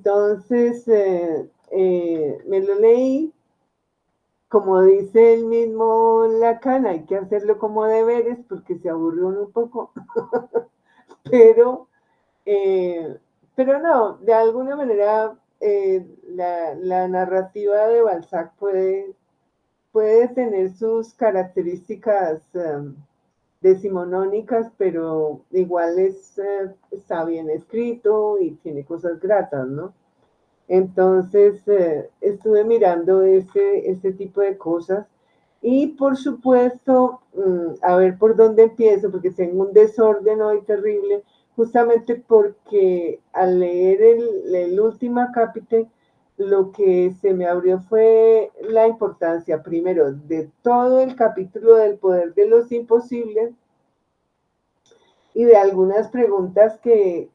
Entonces, me lo leí, como dice el mismo Lacan, hay que hacerlo como deberes porque se aburre uno un poco, pero, eh, pero no, de alguna manera la narrativa de Balzac puede tener sus características decimonónicas, pero igual está bien escrito y tiene cosas gratas, ¿no? Entonces, estuve mirando ese tipo de cosas y por supuesto, a ver por dónde empiezo, porque tengo un desorden hoy terrible, justamente porque al leer el último capítulo, lo que se me abrió fue la importancia, primero, de todo el capítulo del poder de los imposibles y de algunas preguntas que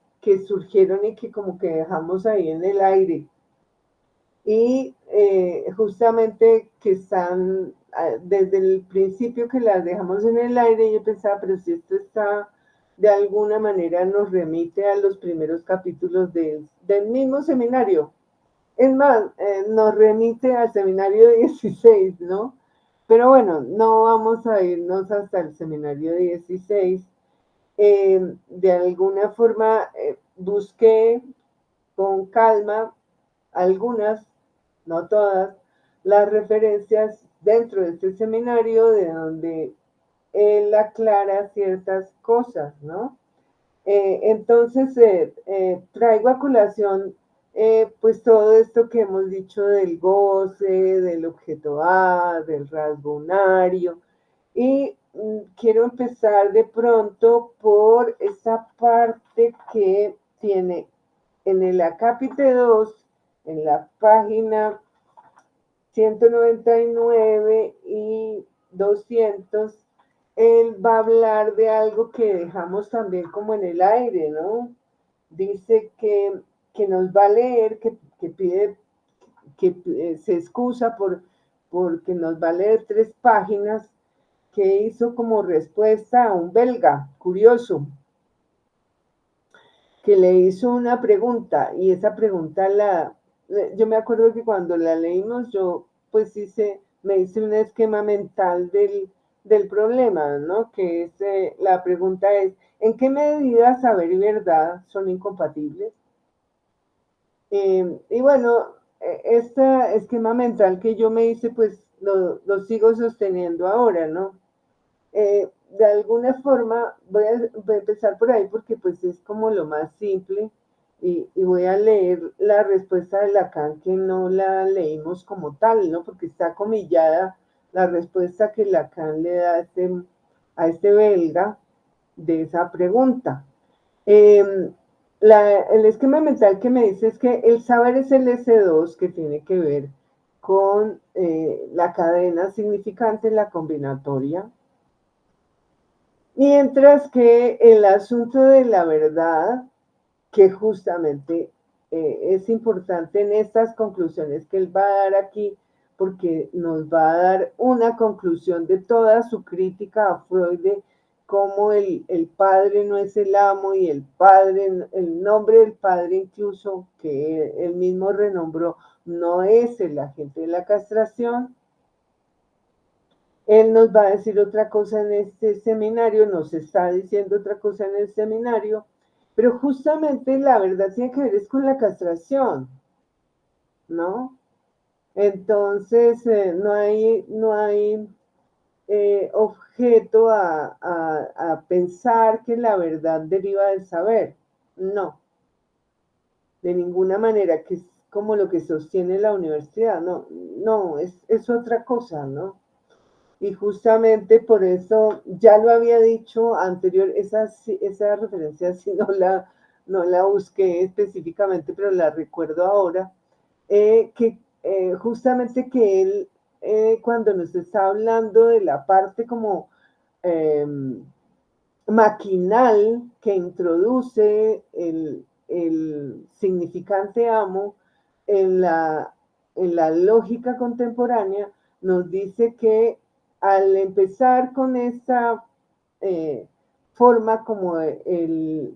surgieron y que como que dejamos ahí en el aire y justamente que están desde el principio que las dejamos en el aire, yo pensaba, pero si esto está de alguna manera nos remite a los primeros capítulos del mismo seminario. Es más, nos remite al seminario 16, ¿no? Pero bueno, no vamos a irnos hasta el seminario 16. De alguna forma, busqué con calma algunas, no todas, las referencias dentro de este seminario de donde él aclara ciertas cosas, ¿no? Entonces, traigo a colación pues todo esto que hemos dicho del goce, del objeto A, del rasgo unario, y quiero empezar de pronto por esa parte que tiene en el acápite 2, en la página 199 y 200, él va a hablar de algo que dejamos también como en el aire, ¿no? Dice que nos va a leer, que pide, que se excusa porque nos va a leer 3 páginas que hizo como respuesta a un belga curioso que le hizo una pregunta y esa pregunta yo me acuerdo que cuando la leímos yo pues me hice un esquema mental del problema, ¿no? Que es, la pregunta es, ¿en qué medida saber y verdad son incompatibles? Y bueno, este esquema mental que yo me hice pues lo sigo sosteniendo ahora, ¿no? De alguna forma, voy a empezar por ahí porque pues es como lo más simple y voy a leer la respuesta de Lacan que no la leímos como tal, ¿no? Porque está comillada la respuesta que Lacan le da a este belga de esa pregunta. Eh, el esquema mental que me dice es que el saber es el S2 que tiene que ver con la cadena significante en la combinatoria. Mientras que el asunto de la verdad, que justamente es importante en estas conclusiones que él va a dar aquí, porque nos va a dar una conclusión de toda su crítica a Freud de cómo el padre no es el amo y el nombre del padre incluso que él mismo renombró, no es el agente de la castración. Él nos va a decir otra cosa en este seminario, nos está diciendo otra cosa en el seminario, pero justamente la verdad tiene que ver es con la castración, ¿no? Entonces, no hay objeto a pensar que la verdad deriva del saber, no, de ninguna manera, que es como lo que sostiene la universidad, no, no, es otra cosa, ¿no? Y justamente por eso ya lo había dicho anterior, esa referencia sí no la busqué específicamente, pero la recuerdo ahora, que justamente que él, cuando nos está hablando de la parte como eh, maquinal que introduce el significante amo en la lógica contemporánea, nos dice que al empezar con esa forma como el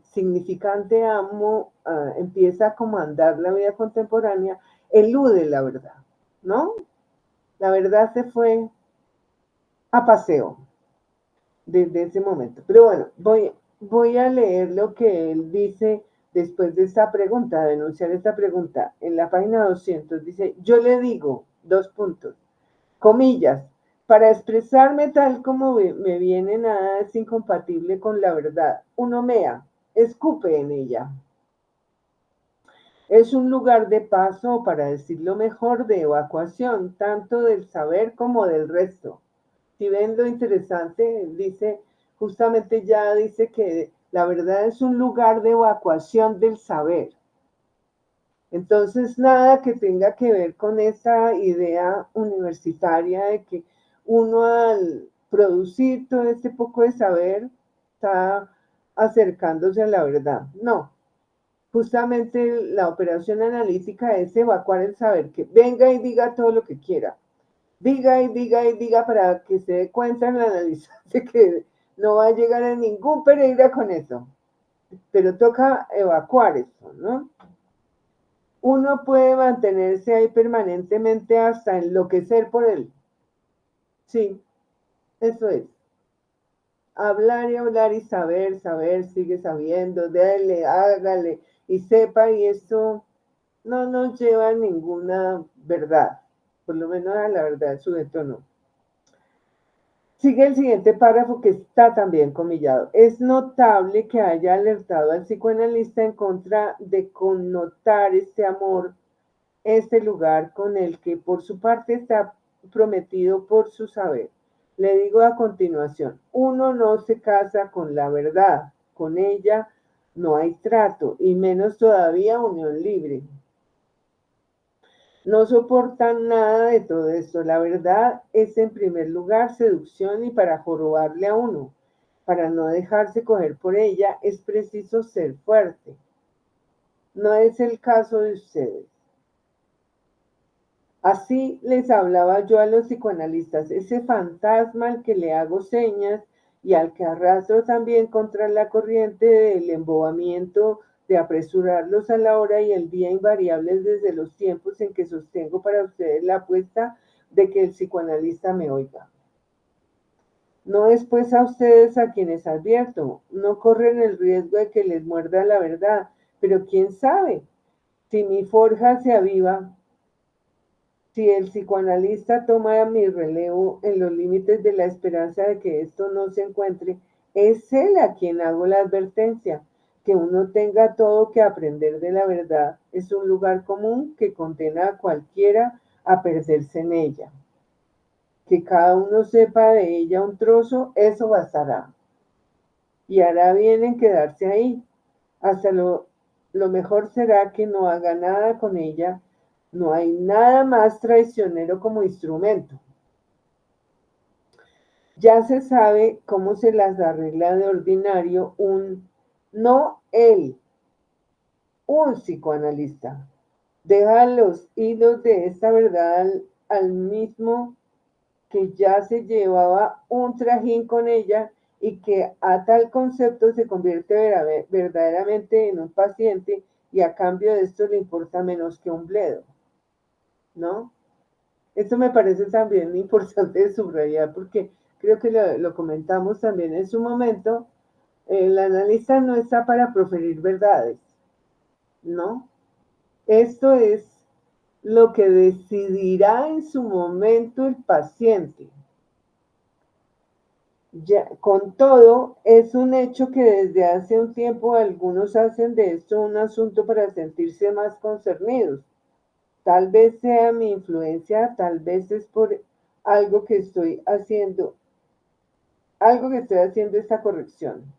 significante amo empieza a comandar la vida contemporánea, elude la verdad, ¿no? La verdad se fue a paseo desde ese momento. Pero bueno, voy a leer lo que él dice después de esta pregunta, de denunciar esta pregunta. En la página 200 dice, yo le digo, dos puntos, comillas, para expresarme tal como me viene nada es incompatible con la verdad. Uno mea, escupe en ella. Es un lugar de paso, o para decirlo mejor, de evacuación, tanto del saber como del resto. Si ven lo interesante, dice, justamente ya dice que la verdad es un lugar de evacuación del saber. Entonces, nada que tenga que ver con esa idea universitaria de que uno al producir todo este poco de saber está acercándose a la verdad. No, justamente la operación analítica es evacuar el saber, que venga y diga todo lo que quiera. Diga y diga y diga para que se dé cuenta en el analizante que no va a llegar a ningún Pereira con eso. Pero toca evacuar eso, ¿no? Uno puede mantenerse ahí permanentemente hasta enloquecer por él. Sí, eso es. Hablar y saber, saber, sigue sabiendo, dele, hágale y sepa, y esto no nos lleva a ninguna verdad, por lo menos a la verdad sujeto no. Sigue el siguiente párrafo que está también comillado. Es notable que haya alertado al psicoanalista en contra de connotar este amor, este lugar con el que por su parte está prometido por su saber. Le digo a continuación, uno no se casa con la verdad, con ella no hay trato y menos todavía unión libre. No soportan nada de todo esto. La verdad es en primer lugar seducción y para jorobarle a uno, para no dejarse coger por ella, es preciso ser fuerte. No es el caso de ustedes. Así les hablaba yo a los psicoanalistas, ese fantasma al que le hago señas y al que arrastro también contra la corriente del embobamiento de apresurarlos a la hora y el día invariables desde los tiempos en que sostengo para ustedes la apuesta de que el psicoanalista me oiga. No es pues a ustedes a quienes advierto, no corren el riesgo de que les muerda la verdad, pero quién sabe, si mi forja se aviva, si el psicoanalista toma mi relevo en los límites de la esperanza de que esto no se encuentre, es él a quien hago la advertencia. Que uno tenga todo que aprender de la verdad es un lugar común que condena a cualquiera a perderse en ella. Que cada uno sepa de ella un trozo, eso bastará. Y hará bien en quedarse ahí. Hasta lo mejor será que no haga nada con ella. No hay nada más traicionero como instrumento. Ya se sabe cómo se las arregla de ordinario no él, un psicoanalista. Deja los hilos de esta verdad al mismo que ya se llevaba un trajín con ella y que a tal concepto se convierte verdaderamente en un paciente y a cambio de esto le importa menos que un bledo, ¿no? Esto me parece también importante de subrayar porque creo que lo comentamos también en su momento. El analista no está para proferir verdades, ¿no? Esto es lo que decidirá en su momento el paciente. Ya, con todo, es un hecho que desde hace un tiempo algunos hacen de esto un asunto para sentirse más concernidos. Tal vez sea mi influencia, tal vez es por algo que estoy haciendo, esta corrección.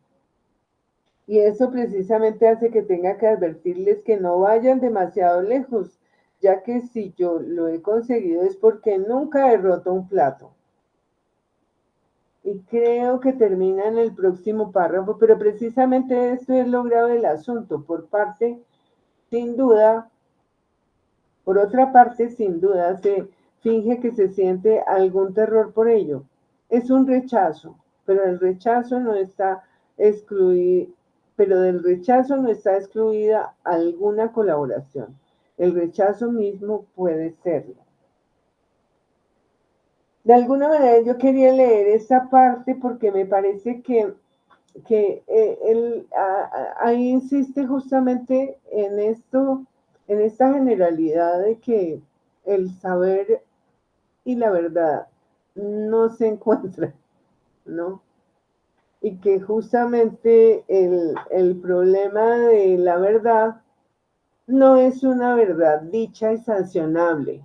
Y eso precisamente hace que tenga que advertirles que no vayan demasiado lejos, ya que si yo lo he conseguido es porque nunca he roto un plato. Y creo que termina en el próximo párrafo, pero precisamente esto es lo grave del asunto. Sin duda, por otra parte, sin duda, se finge que se siente algún terror por ello. Es un rechazo. pero el rechazo no está excluido, pero del rechazo no está excluida alguna colaboración. El rechazo mismo puede serlo. De alguna manera yo quería leer esa parte porque me parece que él ahí insiste justamente en esto, en esta generalidad de que el saber y la verdad no se encuentran, ¿no? Y que justamente el problema de la verdad no es una verdad dicha y sancionable,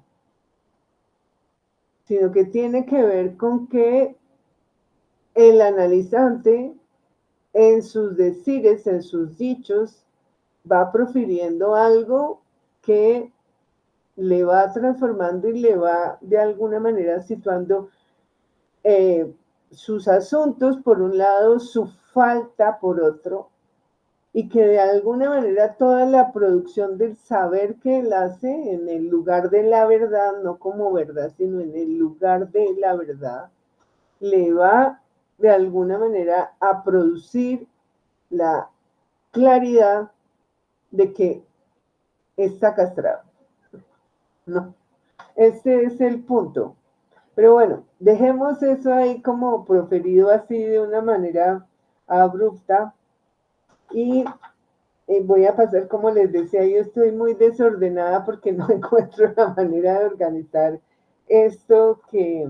sino que tiene que ver con que el analizante en sus decires, en sus dichos, va profiriendo algo que le va transformando y le va de alguna manera situando sus asuntos por un lado, su falta por otro, y que de alguna manera toda la producción del saber que él hace en el lugar de la verdad, no como verdad, sino en el lugar de la verdad, le va de alguna manera a producir la claridad de que está castrado. No, este es el punto. Pero bueno, dejemos eso ahí como proferido así de una manera abrupta y voy a pasar, como les decía, yo estoy muy desordenada porque no encuentro la manera de organizar esto que,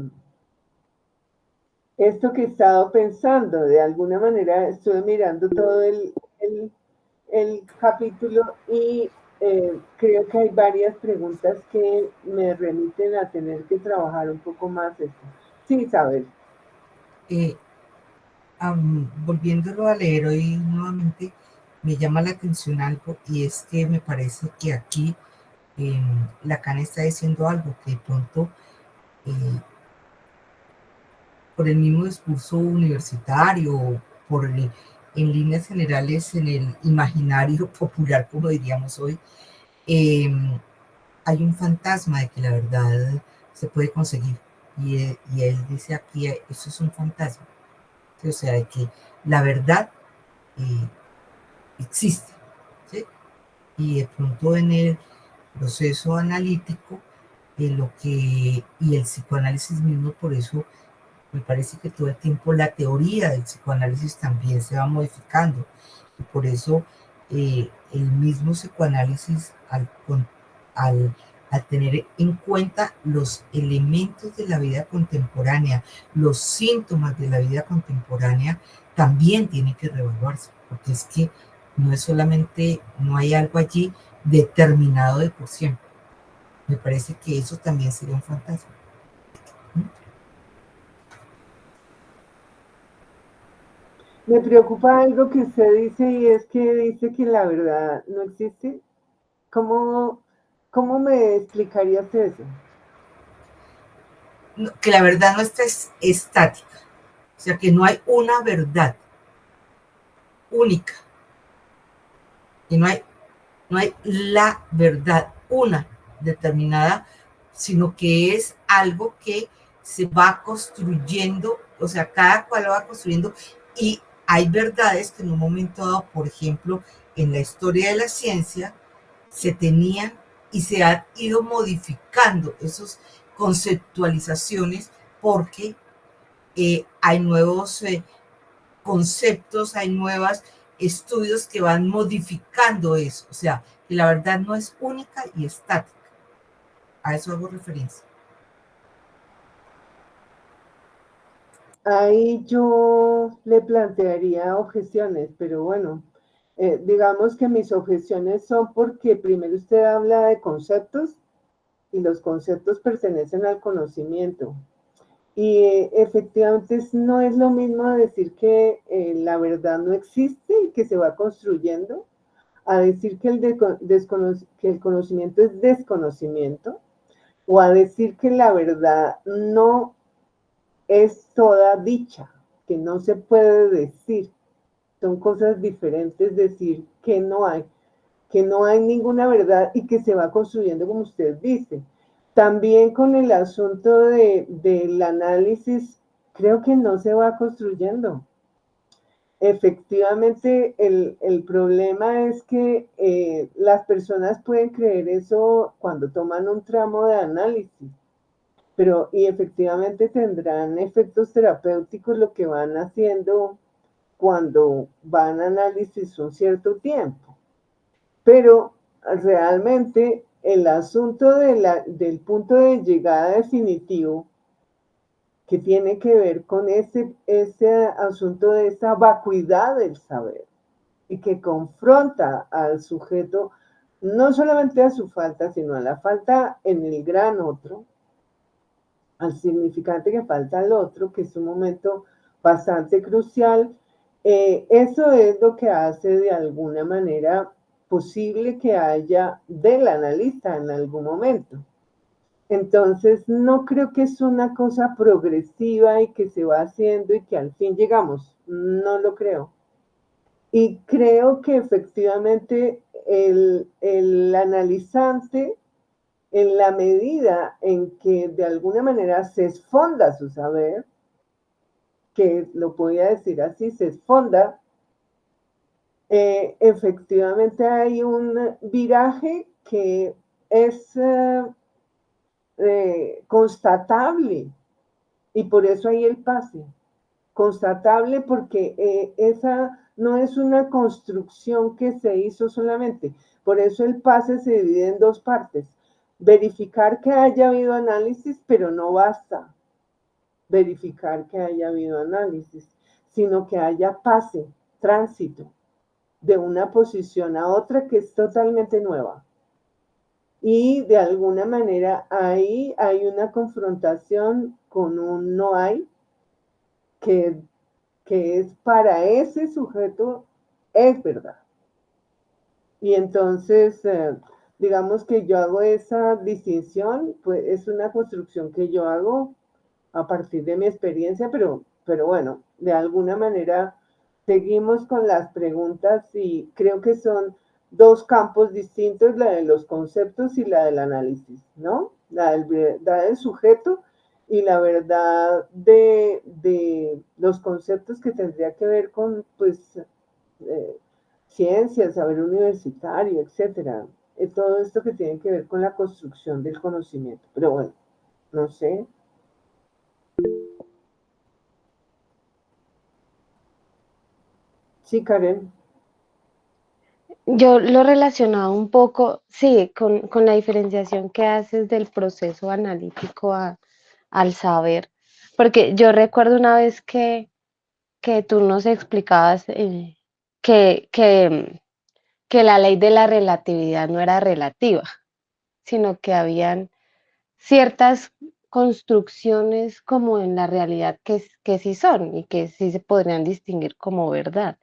esto que he estado pensando. De alguna manera estuve mirando todo el capítulo y creo que hay varias preguntas que me remiten a tener que trabajar un poco más esto. Sí, Isabel. Eh, Volviéndolo a leer hoy nuevamente, me llama la atención algo y es que me parece que aquí Lacan está diciendo algo que de pronto eh, por el mismo discurso universitario, en líneas generales en el imaginario popular, como diríamos hoy, eh, hay un fantasma de que la verdad se puede conseguir. Y él dice aquí, eso es un fantasma. ¿Sí? O sea, de que la verdad eh, existe. ¿Sí? Y de pronto en el proceso analítico, y el psicoanálisis mismo, por eso me parece que todo el tiempo la teoría del psicoanálisis también se va modificando. Y por eso el mismo psicoanálisis, al, al tener en cuenta los elementos de la vida contemporánea, los síntomas de la vida contemporánea, también tiene que reevaluarse, porque es que no es solamente, no hay algo allí determinado de por siempre. Me parece que eso también sería un fantasma. Me preocupa algo que usted dice y es que dice que la verdad no existe. ¿Cómo, cómo me explicarías eso? Que la verdad no está estática, o sea, que no hay una verdad única, que no hay la verdad, una determinada, sino que es algo que se va construyendo, o sea, cada cual lo va construyendo y hay verdades que en un momento dado, por ejemplo, en la historia de la ciencia, se tenían y se han ido modificando esas conceptualizaciones porque hay nuevos conceptos, hay nuevos estudios que van modificando eso. O sea, que la verdad no es única y estática. A eso hago referencia. Ahí yo le plantearía objeciones, pero bueno, digamos que mis objeciones son porque primero usted habla de conceptos y los conceptos pertenecen al conocimiento. Y efectivamente no es lo mismo decir que la verdad no existe y que se va construyendo, a decir que que el conocimiento es desconocimiento, o a decir que la verdad no es toda dicha, que no se puede decir. Son cosas diferentes decir que no hay ninguna verdad y que se va construyendo como usted dice. También con el asunto del análisis creo que no se va construyendo. Efectivamente, el problema es que las personas pueden creer eso cuando toman un tramo de análisis, pero y efectivamente tendrán efectos terapéuticos lo que van haciendo cuando van a análisis un cierto tiempo. Pero realmente el asunto del punto de llegada definitivo, que tiene que ver con ese asunto de esa vacuidad del saber y que confronta al sujeto no solamente a su falta, sino a la falta en el gran otro, al significante que falta al otro, que es un momento bastante crucial. Eso es lo que hace de alguna manera posible que haya del analista en algún momento. Entonces, no creo que es una cosa progresiva y que se va haciendo y que al fin llegamos. No lo creo. Y creo que efectivamente el analizante, en la medida en que de alguna manera se esfonda su saber, que lo podía decir así, se esfonda, efectivamente hay un viraje que es constatable y por eso hay el pase. Constatable porque esa no es una construcción que se hizo solamente. Por eso el pase se divide en dos partes. Verificar que haya habido análisis, pero no basta verificar que haya habido análisis, sino que haya pase, tránsito de una posición a otra que es totalmente nueva. Y de alguna manera ahí hay una confrontación con un no hay que es para ese sujeto, es verdad. Y entonces, digamos que yo hago esa distinción, pues es una construcción que yo hago a partir de mi experiencia, pero bueno, de alguna manera seguimos con las preguntas y creo que son dos campos distintos, la de los conceptos y la del análisis, ¿no? La del verdad del sujeto y la verdad de los conceptos que tendría que ver con, pues, ciencia, saber universitario, etcétera. Todo esto que tiene que ver con la construcción del conocimiento. Pero bueno, no sé. Sí, Karen. Yo lo relacionaba un poco, sí, con la diferenciación que haces del proceso analítico al saber, porque yo recuerdo una vez que tú nos explicabas que, que, que la ley de la relatividad no era relativa, sino que habían ciertas construcciones como en la realidad que sí son y que sí se podrían distinguir como verdad.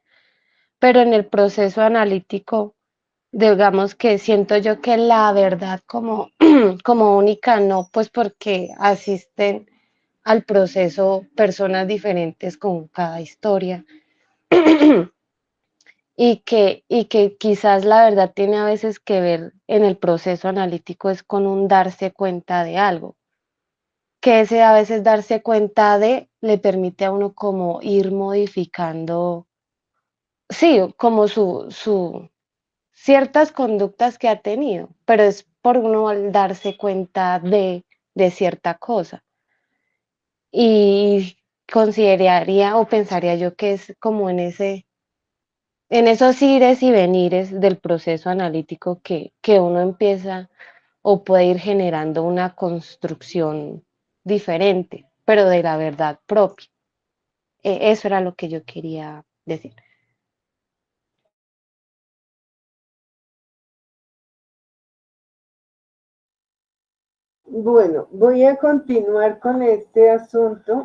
Pero en el proceso analítico, digamos que siento yo que la verdad como, como única no, pues porque asisten al proceso personas diferentes con cada historia y que quizás la verdad tiene a veces que ver en el proceso analítico es con un darse cuenta de algo, que ese a veces darse cuenta de le permite a uno como ir modificando, sí, como su ciertas conductas que ha tenido, pero es por uno al darse cuenta de cierta cosa. Y consideraría o pensaría yo que es como en esos ires y venires del proceso analítico que uno empieza o puede ir generando una construcción diferente, pero de la verdad propia. Eso era lo que yo quería decir. Bueno, voy a continuar con este asunto,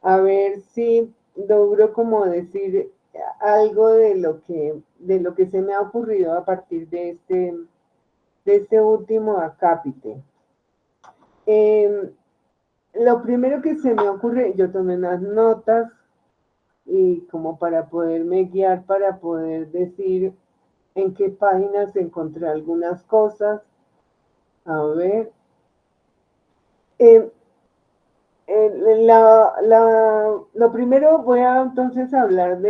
a ver si logro como decir algo de lo que se me ha ocurrido a partir de este último acápite. Lo primero que se me ocurre, yo tomé unas notas y como para poderme guiar, para poder decir en qué páginas encontré algunas cosas. A ver. Eh, Lo primero voy a entonces hablar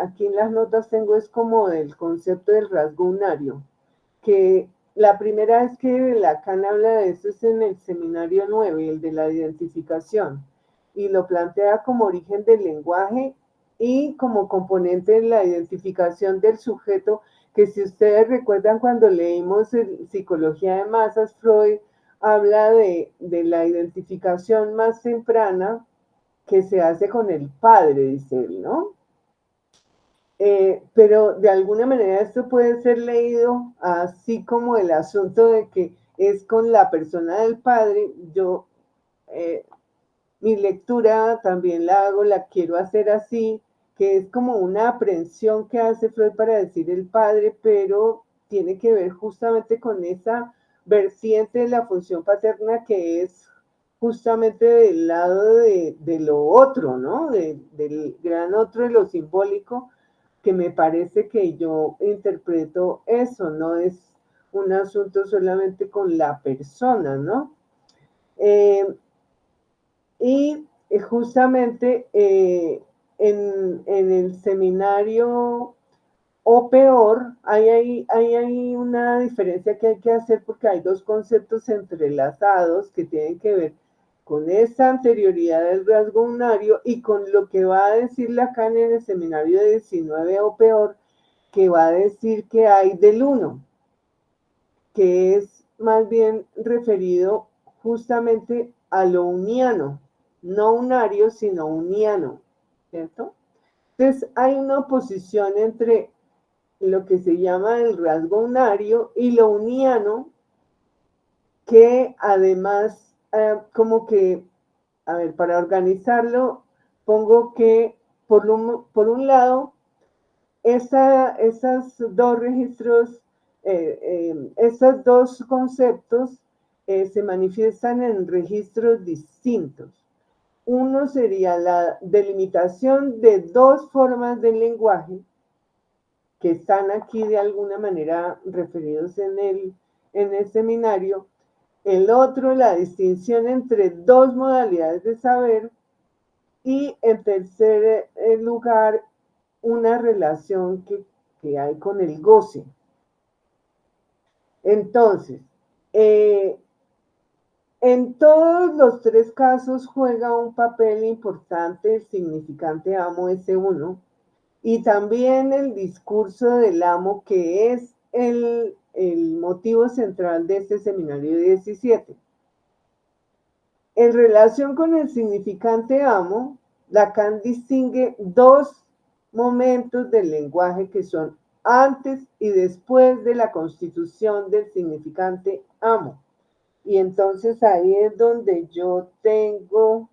aquí en las notas tengo es como del concepto del rasgo unario, que la primera vez que Lacan habla de eso es en el seminario 9, el de la identificación, y lo plantea como origen del lenguaje y como componente de la identificación del sujeto, que si ustedes recuerdan cuando leímos Psicología de Masas, Freud habla de la identificación más temprana que se hace con el padre, dice él, ¿no? Pero de alguna manera esto puede ser leído así como el asunto de que es con la persona del padre. Yo, mi lectura también la quiero hacer así, que es como una aprehensión que hace Freud para decir el padre, pero tiene que ver justamente con esa vertiente de la función paterna que es justamente del lado de lo otro, ¿no? Del gran otro, de lo simbólico, que me parece que yo interpreto eso, no es un asunto solamente con la persona, ¿no? Eh, y justamente en el seminario o peor, hay una diferencia que hay que hacer porque hay dos conceptos entrelazados que tienen que ver con esa anterioridad del rasgo unario y con lo que va a decir Lacan en el seminario de 19 o peor, que va a decir que hay del uno, que es más bien referido justamente a lo uniano, no unario, sino uniano, ¿cierto? Entonces hay una oposición entre lo que se llama el rasgo unario y lo uniano, que además, como que, a ver, para organizarlo, pongo que por un lado, esas dos registros, esos dos conceptos se manifiestan en registros distintos. Uno sería la delimitación de dos formas del lenguaje que están aquí de alguna manera referidos en el seminario. El otro, la distinción entre dos modalidades de saber. Y en tercer lugar, una relación que hay con el goce. Entonces, en todos los tres casos juega un papel importante el significante amo S1 y también el discurso del amo, que es el motivo central de este seminario 17. En relación con el significante amo, Lacan distingue dos momentos del lenguaje que son antes y después de la constitución del significante amo. Y entonces ahí es donde yo tengo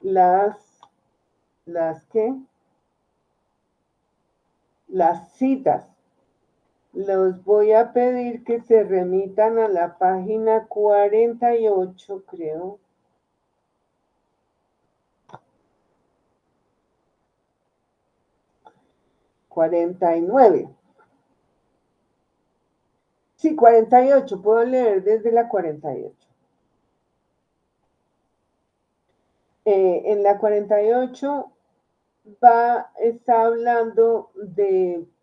las citas. Los voy a pedir que se remitan a la página 48, creo. ...49... Sí, 48, puedo leer desde la 48. En la 48 está hablando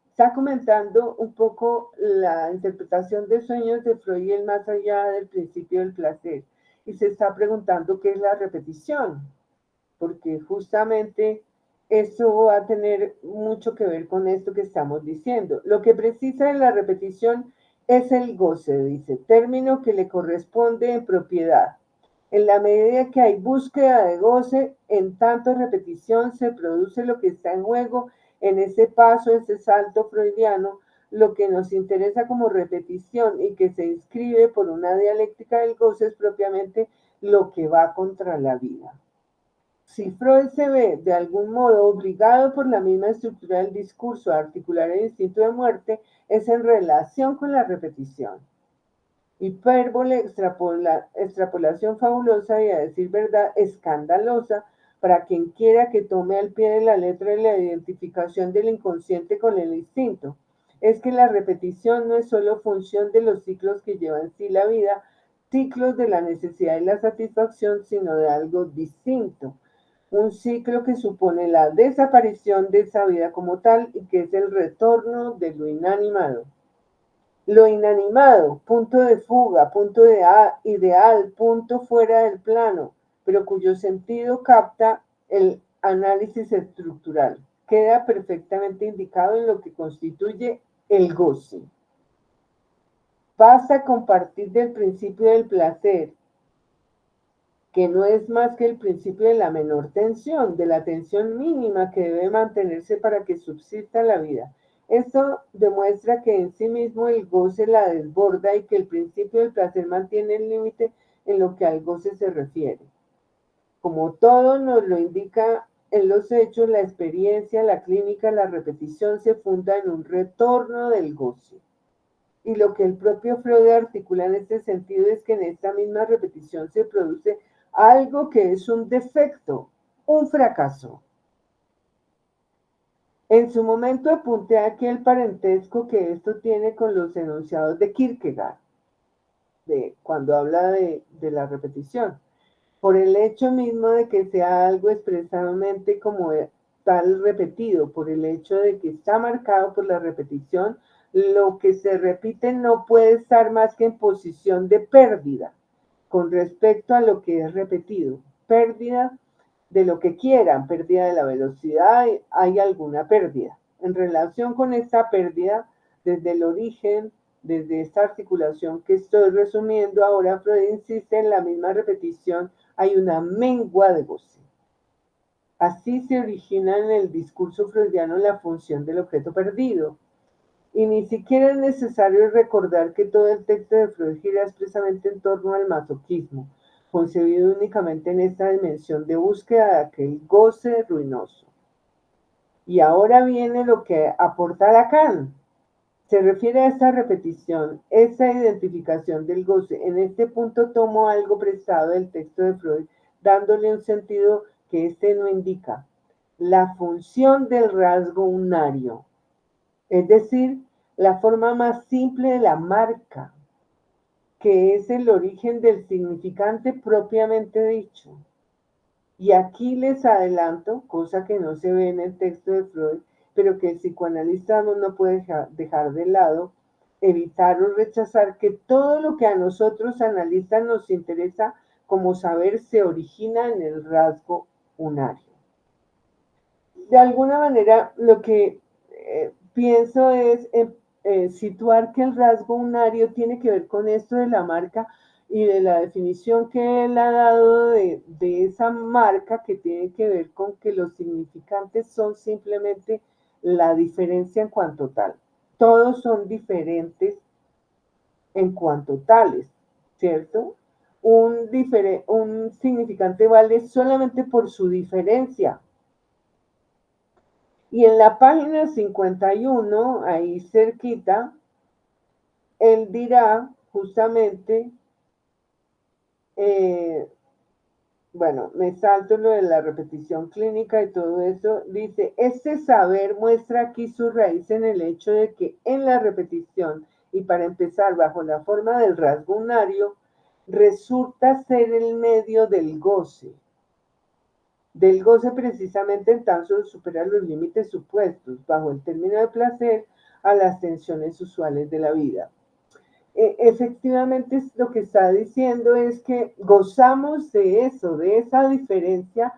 está comentando un poco la interpretación de sueños de Freud y el más allá del principio del placer. Y se está preguntando qué es la repetición, porque justamente eso va a tener mucho que ver con esto que estamos diciendo. Lo que precisa en la repetición es el goce, dice, término que le corresponde en propiedad. En la medida que hay búsqueda de goce, en tanto repetición se produce lo que está en juego en ese paso, ese salto freudiano, lo que nos interesa como repetición y que se inscribe por una dialéctica del goce es propiamente lo que va contra la vida. Si Freud se ve de algún modo obligado por la misma estructura del discurso a articular el instinto de muerte, es en relación con la repetición. Hipérbole, extrapolación fabulosa y, a decir verdad, escandalosa para quien quiera que tome al pie de la letra la identificación del inconsciente con el instinto. Es que la repetición no es solo función de los ciclos que lleva en sí la vida, ciclos de la necesidad y la satisfacción, sino de algo distinto. Un ciclo que supone la desaparición de esa vida como tal y que es el retorno de lo inanimado. Lo inanimado, punto de fuga, punto de ideal, punto fuera del plano, pero cuyo sentido capta el análisis estructural. Queda perfectamente indicado en lo que constituye el goce. Basta compartir del principio del placer, que no es más que el principio de la menor tensión, de la tensión mínima que debe mantenerse para que subsista la vida. Esto demuestra que en sí mismo el goce la desborda y que el principio del placer mantiene el límite en lo que al goce se refiere. Como todo nos lo indica en los hechos, la experiencia, la clínica, la repetición se funda en un retorno del goce. Y lo que el propio Freud articula en este sentido es que en esta misma repetición se produce algo que es un defecto, un fracaso. En su momento apunté aquí el parentesco que esto tiene con los enunciados de Kierkegaard, cuando habla de la repetición. Por el hecho mismo de que sea algo expresamente como tal repetido, por el hecho de que está marcado por la repetición, lo que se repite no puede estar más que en posición de pérdida con respecto a lo que es repetido. Pérdida de lo que quieran, pérdida de la velocidad, hay alguna pérdida. En relación con esta pérdida, desde el origen, desde esta articulación que estoy resumiendo, ahora Freud insiste en la misma repetición, hay una mengua de goce. Así se origina en el discurso freudiano la función del objeto perdido. Y ni siquiera es necesario recordar que todo el texto de Freud gira expresamente en torno al masoquismo, concebido únicamente en esta dimensión de búsqueda de aquel goce ruinoso. Y ahora viene lo que aporta Lacan. Se refiere a esta repetición, esta identificación del goce. En este punto tomo algo prestado del texto de Freud, dándole un sentido que este no indica. La función del rasgo unario, es decir, la forma más simple de la marca, que es el origen del significante propiamente dicho. Y aquí les adelanto, cosa que no se ve en el texto de Freud, pero que el psicoanalista no puede dejar de lado, evitar o rechazar que todo lo que a nosotros analistas nos interesa como saber se origina en el rasgo unario. De alguna manera, lo que pienso es situar que el rasgo unario tiene que ver con esto de la marca y de la definición que él ha dado de esa marca, que tiene que ver con que los significantes son simplemente la diferencia en cuanto tal. Todos son diferentes en cuanto tales, ¿cierto? Un significante vale solamente por su diferencia. Y en la página 51, ahí cerquita, él dirá justamente, bueno, me salto lo de la repetición clínica y todo eso, dice, este saber muestra aquí su raíz en el hecho de que en la repetición, y para empezar bajo la forma del rasgo unario, resulta ser el medio del goce precisamente en tan solo supera los límites supuestos bajo el término de placer a las tensiones usuales de la vida. Efectivamente lo que está diciendo es que gozamos de eso, de esa diferencia.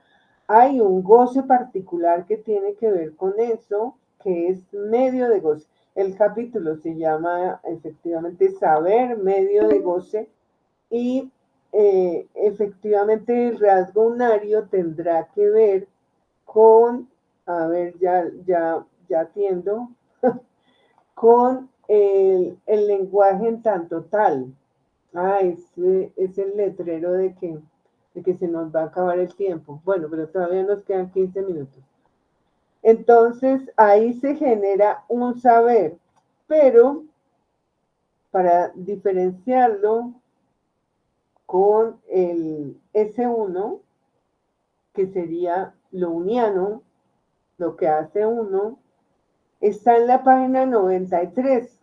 Hay un goce particular que tiene que ver con eso, que es medio de goce. El capítulo se llama efectivamente Saber, medio de goce, y efectivamente el rasgo unario tendrá que ver con, a ver, ya atiendo, con el lenguaje en tanto tal. Es el letrero de que se nos va a acabar el tiempo. Bueno, pero todavía nos quedan 15 minutos. Entonces, ahí se genera un saber, pero para diferenciarlo con el S1, que sería lo uniano, lo que hace uno, está en la página 93.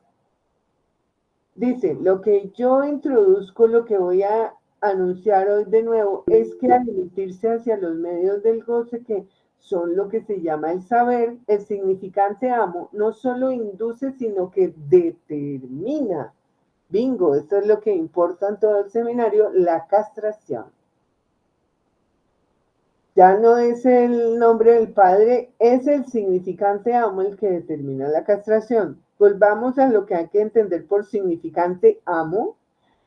Dice, lo que yo introduzco, lo que voy a anunciar hoy de nuevo, es que al emitirse hacia los medios del goce, que son lo que se llama el saber, el significante amo no solo induce, sino que determina. Bingo, esto es lo que importa en todo el seminario, la castración. Ya no es el nombre del padre, es el significante amo el que determina la castración. Volvamos a lo que hay que entender por significante amo,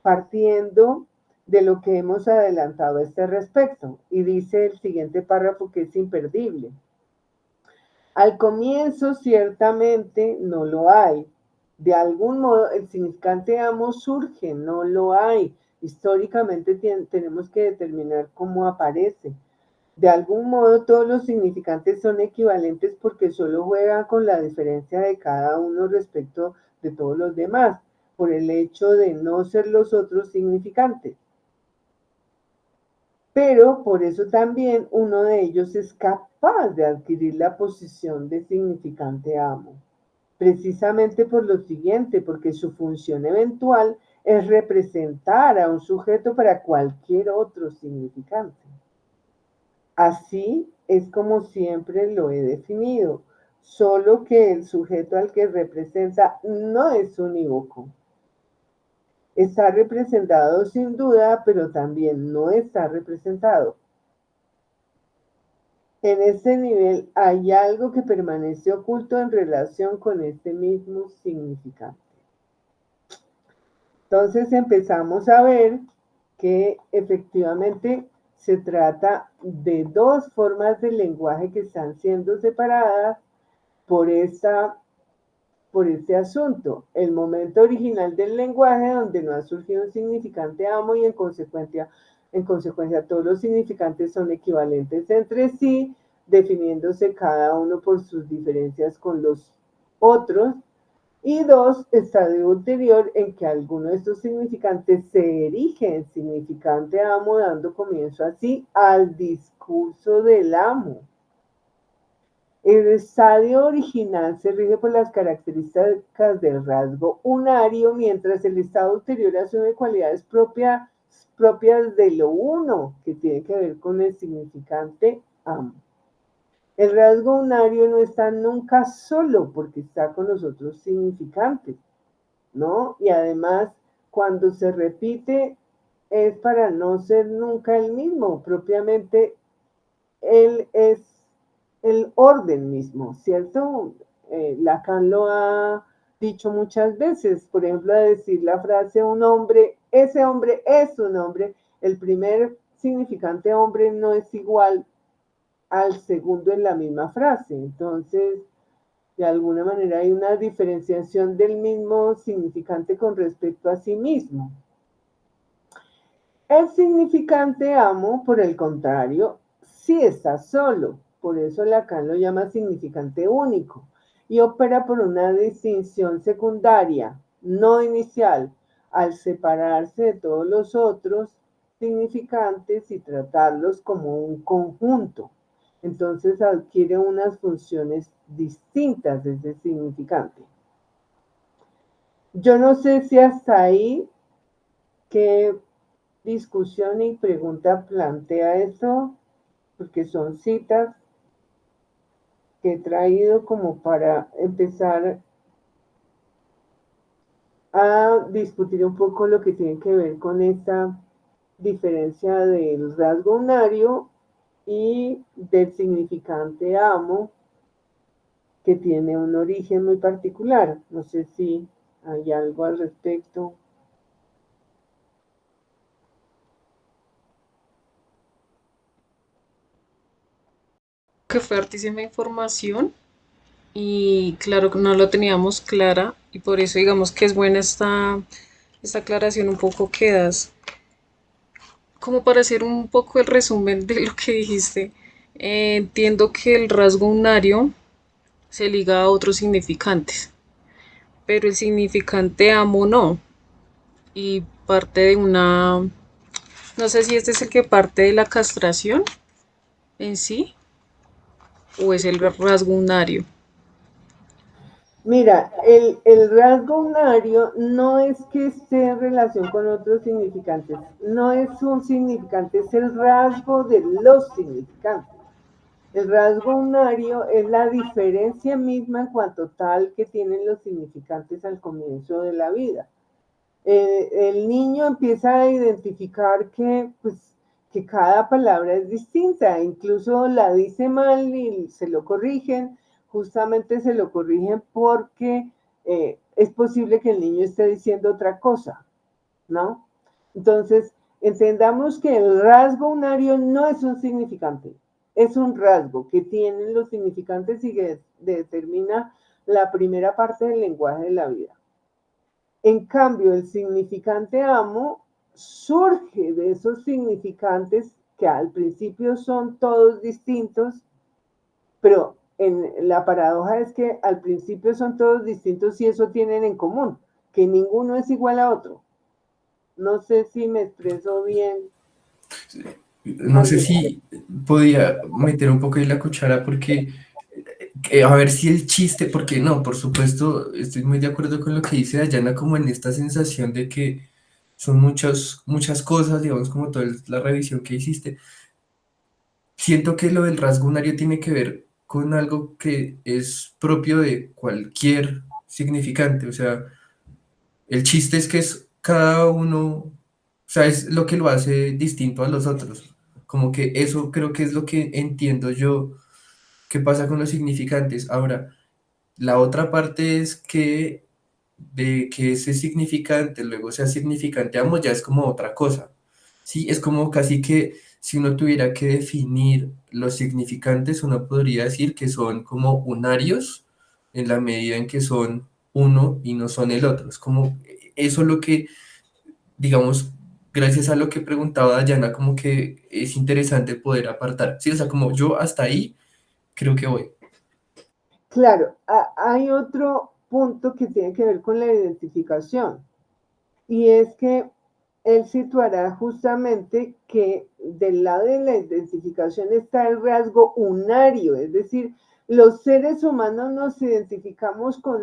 partiendo de lo que hemos adelantado a este respecto. Y dice el siguiente párrafo que es imperdible. Al comienzo ciertamente no lo hay. De algún modo el significante amo surge, no lo hay. Históricamente tenemos que determinar cómo aparece. De algún modo todos los significantes son equivalentes porque solo juegan con la diferencia de cada uno respecto de todos los demás, por el hecho de no ser los otros significantes. Pero por eso también uno de ellos es capaz de adquirir la posición de significante amo. Precisamente por lo siguiente, porque su función eventual es representar a un sujeto para cualquier otro significante. Así es como siempre lo he definido, solo que el sujeto al que representa no es unívoco. Está representado sin duda, pero también no está representado. En este nivel hay algo que permanece oculto en relación con este mismo significante. Entonces empezamos a ver que efectivamente se trata de dos formas del lenguaje que están siendo separadas por este asunto. El momento original del lenguaje, donde no ha surgido un significante amo y en consecuencia todos los significantes son equivalentes entre sí, definiéndose cada uno por sus diferencias con los otros. Y dos, estadio ulterior en que alguno de estos significantes se erige en significante amo, dando comienzo así al discurso del amo. El estadio original se rige por las características del rasgo unario, mientras el estado ulterior asume cualidades propias de lo uno, que tiene que ver con el significante amo. El rasgo unario no está nunca solo porque está con los otros significantes, ¿no? Y además, cuando se repite, es para no ser nunca el mismo. Propiamente, él es el orden mismo, ¿cierto? Lacan lo ha dicho muchas veces. Por ejemplo, a decir la frase un hombre, ese hombre es un hombre. El primer significante hombre no es igual al segundo en la misma frase. Entonces, de alguna manera hay una diferenciación del mismo significante con respecto a sí mismo. El significante amo, por el contrario, sí está solo. Por eso Lacan lo llama significante único y opera por una distinción secundaria, no inicial, al separarse de todos los otros significantes y tratarlos como un conjunto. Entonces adquiere unas funciones distintas de ese significante. Yo no sé si hasta ahí qué discusión y pregunta plantea eso, porque son citas que he traído como para empezar a discutir un poco lo que tiene que ver con esta diferencia del rasgo unario y del significante amo, que tiene un origen muy particular. No sé si hay algo al respecto. Que fue hartísima información y claro que no lo teníamos clara y por eso digamos que es buena esta aclaración un poco que das. Como para hacer un poco el resumen de lo que dijiste, entiendo que el rasgo unario se liga a otros significantes, pero el significante amo no. Y parte de una, no sé si este es el que parte de la castración en sí o es el rasgo unario. Mira, el rasgo unario no es que esté en relación con otros significantes, no es un significante, es el rasgo de los significantes. El rasgo unario es la diferencia misma en cuanto tal que tienen los significantes al comienzo de la vida. El niño empieza a identificar que, pues, que cada palabra es distinta, incluso la dice mal y se lo corrigen, justamente se lo corrigen porque es posible que el niño esté diciendo otra cosa, ¿no? Entonces, entendamos que el rasgo unario no es un significante, es un rasgo que tienen los significantes y que determina la primera parte del lenguaje de la vida. En cambio, el significante amo surge de esos significantes que al principio son todos distintos, pero la paradoja es que al principio son todos distintos y eso tienen en común, que ninguno es igual a otro. No sé si me expreso bien. No sé si podía meter un poco de la cuchara porque, a ver si el chiste, porque no, por supuesto, estoy muy de acuerdo con lo que dice Dayana, como en esta sensación de que son muchas cosas, digamos, como toda la revisión que hiciste. Siento que lo del rasgo unario tiene que ver con algo que es propio de cualquier significante, o sea, el chiste es que es cada uno, o sea, es lo que lo hace distinto a los otros. Como que eso creo que es lo que entiendo yo que pasa con los significantes. Ahora, la otra parte es que de que ese significante luego sea significante ambos ya es como otra cosa. Sí, es como casi que si uno tuviera que definir los significantes, uno podría decir que son como unarios en la medida en que son uno y no son el otro. Es como eso lo que, digamos, gracias a lo que preguntaba Dayana, como que es interesante poder apartar. Sí, o sea, como yo hasta ahí creo que voy. Claro, hay otro punto que tiene que ver con la identificación y es que él situará justamente que del lado de la identificación está el rasgo unario, es decir, los seres humanos nos identificamos con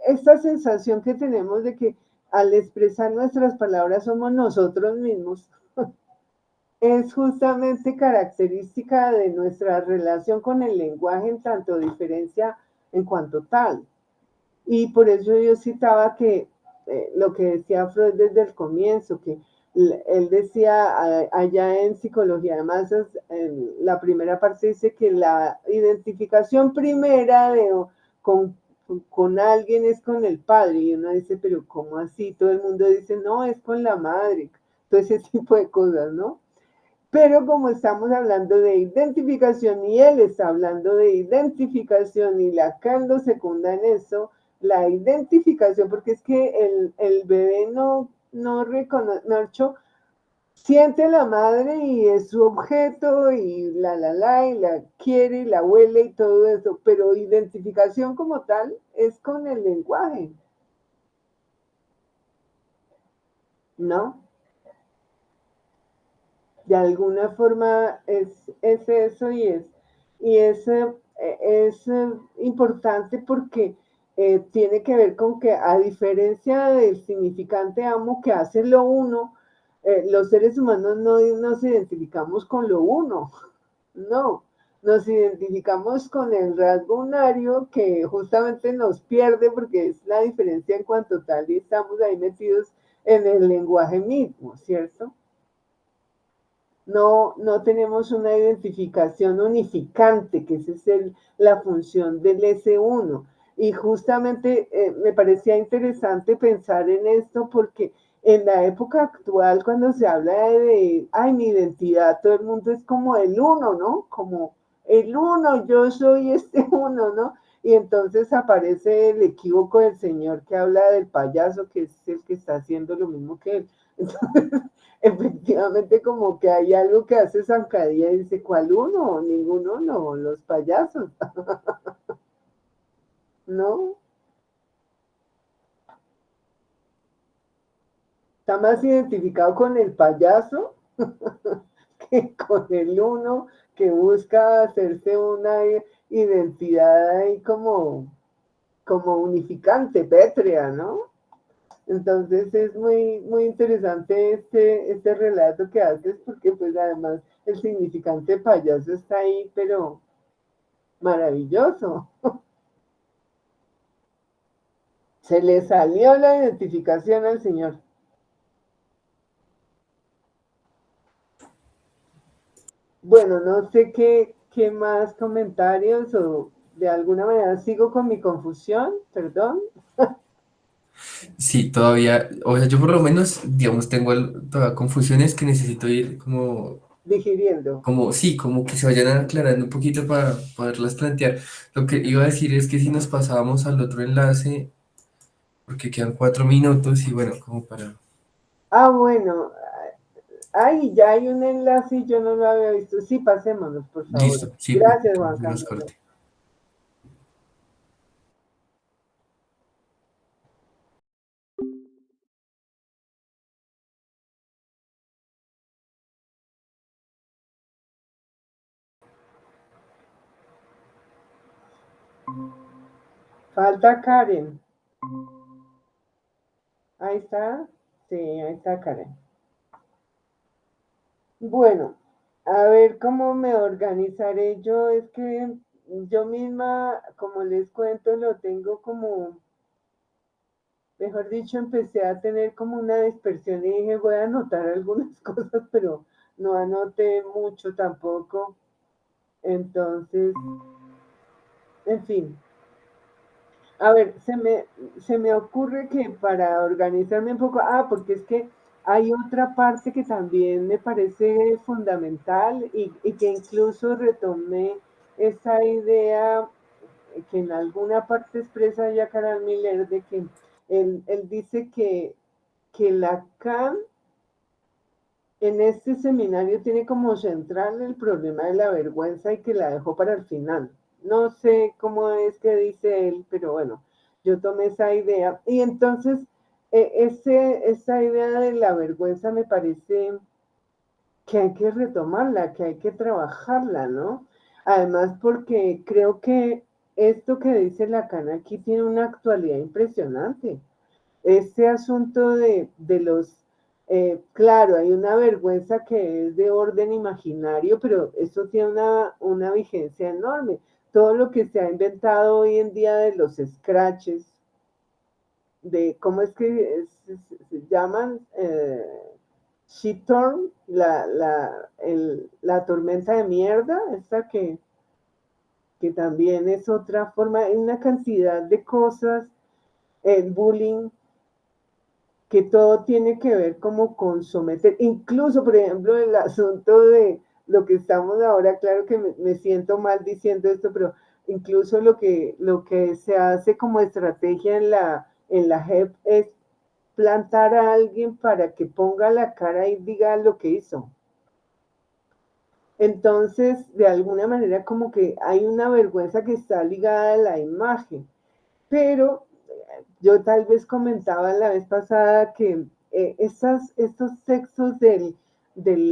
esta sensación que tenemos de que al expresar nuestras palabras somos nosotros mismos, es justamente característica de nuestra relación con el lenguaje en tanto diferencia en cuanto tal. Y por eso yo citaba que lo que decía Freud desde el comienzo, que él decía allá en Psicología de Masas, en la primera parte dice que la identificación primera con, con alguien es con el padre, y uno dice, pero ¿cómo así? Todo el mundo dice, no, es con la madre, todo ese tipo de cosas, ¿no? Pero como estamos hablando de identificación y él está hablando de identificación y Lacan lo secunda en eso, la identificación, porque es que el bebé no reconoce, Nacho siente la madre y es su objeto y y la quiere y la huele y todo eso, pero identificación como tal es con el lenguaje, ¿no? De alguna forma es eso y es importante porque tiene que ver con que a diferencia del significante amo que hace lo uno, los seres humanos no nos identificamos con lo uno, no, nos identificamos con el rasgo unario que justamente nos pierde porque es la diferencia en cuanto tal y estamos ahí metidos en el lenguaje mismo, ¿cierto? No tenemos una identificación unificante, que esa es la función del S1. Y justamente me parecía interesante pensar en esto porque en la época actual, cuando se habla ay, mi identidad, todo el mundo es como el uno, ¿no? Como el uno, yo soy este uno, ¿no? Y entonces aparece el equívoco del señor que habla del payaso, que es el que está haciendo lo mismo que él. Entonces, efectivamente como que hay algo que hace zancadilla y dice, ¿cuál uno? Ninguno, no, los payasos, ¿no? Está más identificado con el payaso que con el uno que busca hacerse una identidad ahí como unificante, pétrea, ¿no? Entonces es muy, muy interesante este relato que haces, porque pues además el significante payaso está ahí, pero maravilloso. Se le salió la identificación al señor. Bueno, no sé qué más comentarios o de alguna manera sigo con mi confusión, perdón, Sí, todavía, o sea, yo por lo menos, digamos, tengo todavía confusiones que necesito ir digiriendo. sí, como que se vayan aclarando un poquito para poderlas plantear. Lo que iba a decir es que si nos pasábamos al otro enlace, porque quedan 4 minutos y bueno, como para... Ah, bueno, ay, ya hay un enlace y yo no lo había visto. Sí, pasémonos, por favor. Listo, sí, Gracias, que no Juan se nos Camilo. corte. Falta Karen. Ahí está. Sí, ahí está Karen. Bueno, a ver cómo me organizaré yo. Es que yo misma, como les cuento, lo tengo como, mejor dicho, empecé a tener como una dispersión y dije, voy a anotar algunas cosas, pero no anoté mucho tampoco. Entonces, en fin. A ver, se me ocurre que para organizarme un poco, porque es que hay otra parte que también me parece fundamental y que incluso retomé esa idea que en alguna parte expresa ya Carl Miller de que él dice que Lacan en este seminario tiene como central el problema de la vergüenza y que la dejó para el final. No sé cómo es que dice él, pero bueno, yo tomé esa idea. Y entonces, esa idea de la vergüenza me parece que hay que retomarla, que hay que trabajarla, ¿no? Además, porque creo que esto que dice Lacan aquí tiene una actualidad impresionante. Este asunto de los, claro, hay una vergüenza que es de orden imaginario, pero eso tiene una vigencia enorme. Todo lo que se ha inventado hoy en día de los scratches, de cómo es que se llaman shitstorm, la tormenta de mierda, esta que también es otra forma, hay una cantidad de cosas, el bullying, que todo tiene que ver como con someter, incluso por ejemplo el asunto de lo que estamos ahora, claro que me siento mal diciendo esto, pero incluso lo que se hace como estrategia en la JEP es plantar a alguien para que ponga la cara y diga lo que hizo. Entonces, de alguna manera como que hay una vergüenza que está ligada a la imagen, pero yo tal vez comentaba la vez pasada que estos textos del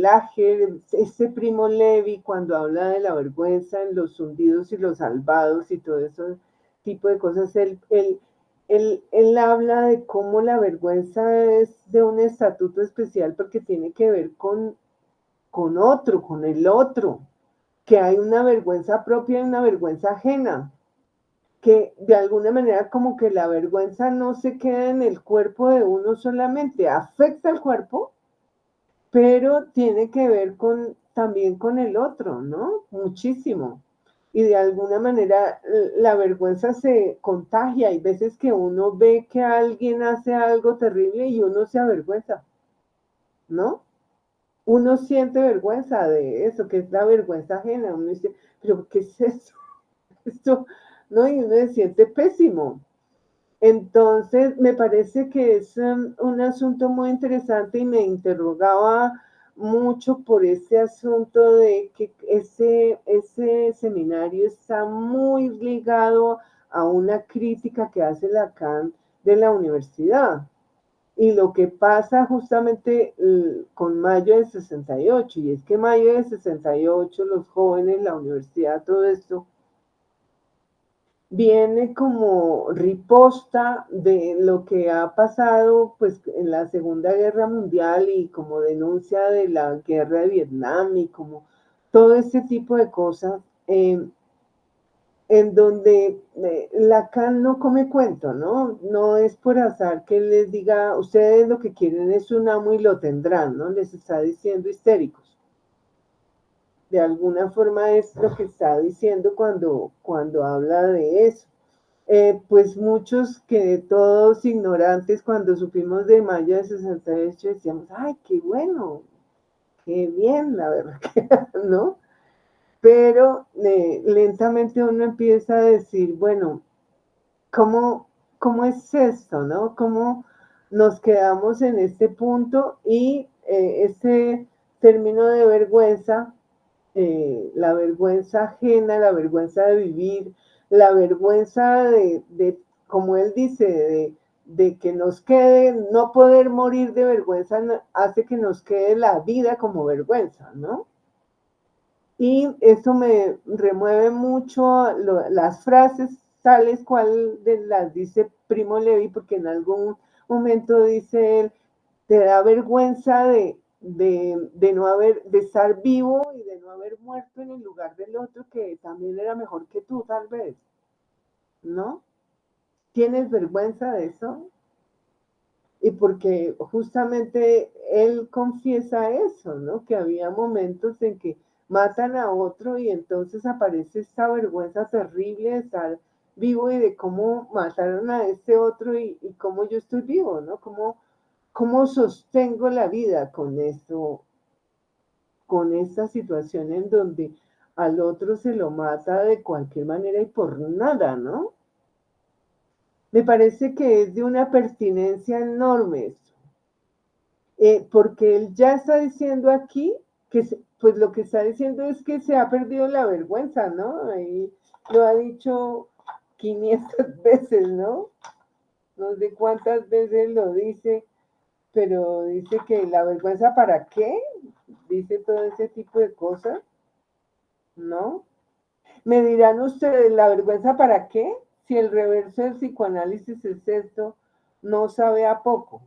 Lager, ese Primo Levi, cuando habla de la vergüenza en los hundidos y los salvados y todo ese tipo de cosas, él habla de cómo la vergüenza es de un estatuto especial porque tiene que ver con otro, con el otro, que hay una vergüenza propia y una vergüenza ajena, que de alguna manera como que la vergüenza no se queda en el cuerpo de uno solamente, afecta al cuerpo, pero tiene que ver también con el otro, ¿no? Muchísimo. Y de alguna manera la vergüenza se contagia. Hay veces que uno ve que alguien hace algo terrible y uno se avergüenza, ¿no? Uno siente vergüenza de eso, que es la vergüenza ajena. Uno dice, pero ¿qué es eso? Esto, ¿no? Y uno se siente pésimo. Entonces, me parece que es un asunto muy interesante y me interrogaba mucho por ese asunto de que ese seminario está muy ligado a una crítica que hace Lacan de la universidad. Y lo que pasa justamente con Mayo del 68, y es que Mayo del 68, los jóvenes, la universidad, todo esto, viene como riposta de lo que ha pasado pues en la Segunda Guerra Mundial y como denuncia de la guerra de Vietnam y como todo este tipo de cosas, en donde Lacan no come cuento, ¿no? No es por azar que les diga, ustedes lo que quieren es un amo y lo tendrán, ¿no? Les está diciendo histéricos. De alguna forma es lo que está diciendo cuando habla de eso. Pues muchos que todos ignorantes cuando supimos de mayo de 68 decíamos, ay, qué bueno, qué bien, la verdad, ¿no? Pero lentamente uno empieza a decir, bueno, ¿cómo es esto, no? ¿Cómo nos quedamos en este punto? Y ese término de vergüenza, la vergüenza ajena, la vergüenza de vivir, la vergüenza como él dice, de que nos quede, no poder morir de vergüenza, hace que nos quede la vida como vergüenza, ¿no? Y eso me remueve mucho las frases, tales cual las dice Primo Levi, porque en algún momento dice él, te da vergüenza de no haber, de estar vivo y de no haber muerto en el lugar del otro que también era mejor que tú, tal vez, ¿no? ¿Tienes vergüenza de eso? Y porque justamente él confiesa eso, ¿no? Que había momentos en que matan a otro y entonces aparece esta vergüenza terrible de estar vivo y de cómo mataron a este otro y cómo yo estoy vivo, ¿no? ¿Cómo sostengo la vida con eso, con esta situación en donde al otro se lo mata de cualquier manera y por nada, ¿no? Me parece que es de una pertinencia enorme esto. Porque él ya está diciendo aquí que, pues lo que está diciendo es que se ha perdido la vergüenza, ¿no? Ahí lo ha dicho 500 veces, ¿no? No sé cuántas veces lo dice, pero dice que la vergüenza para qué, dice todo ese tipo de cosas, ¿no? Me dirán ustedes, ¿la vergüenza para qué? Si el reverso del psicoanálisis es esto, no sabe a poco.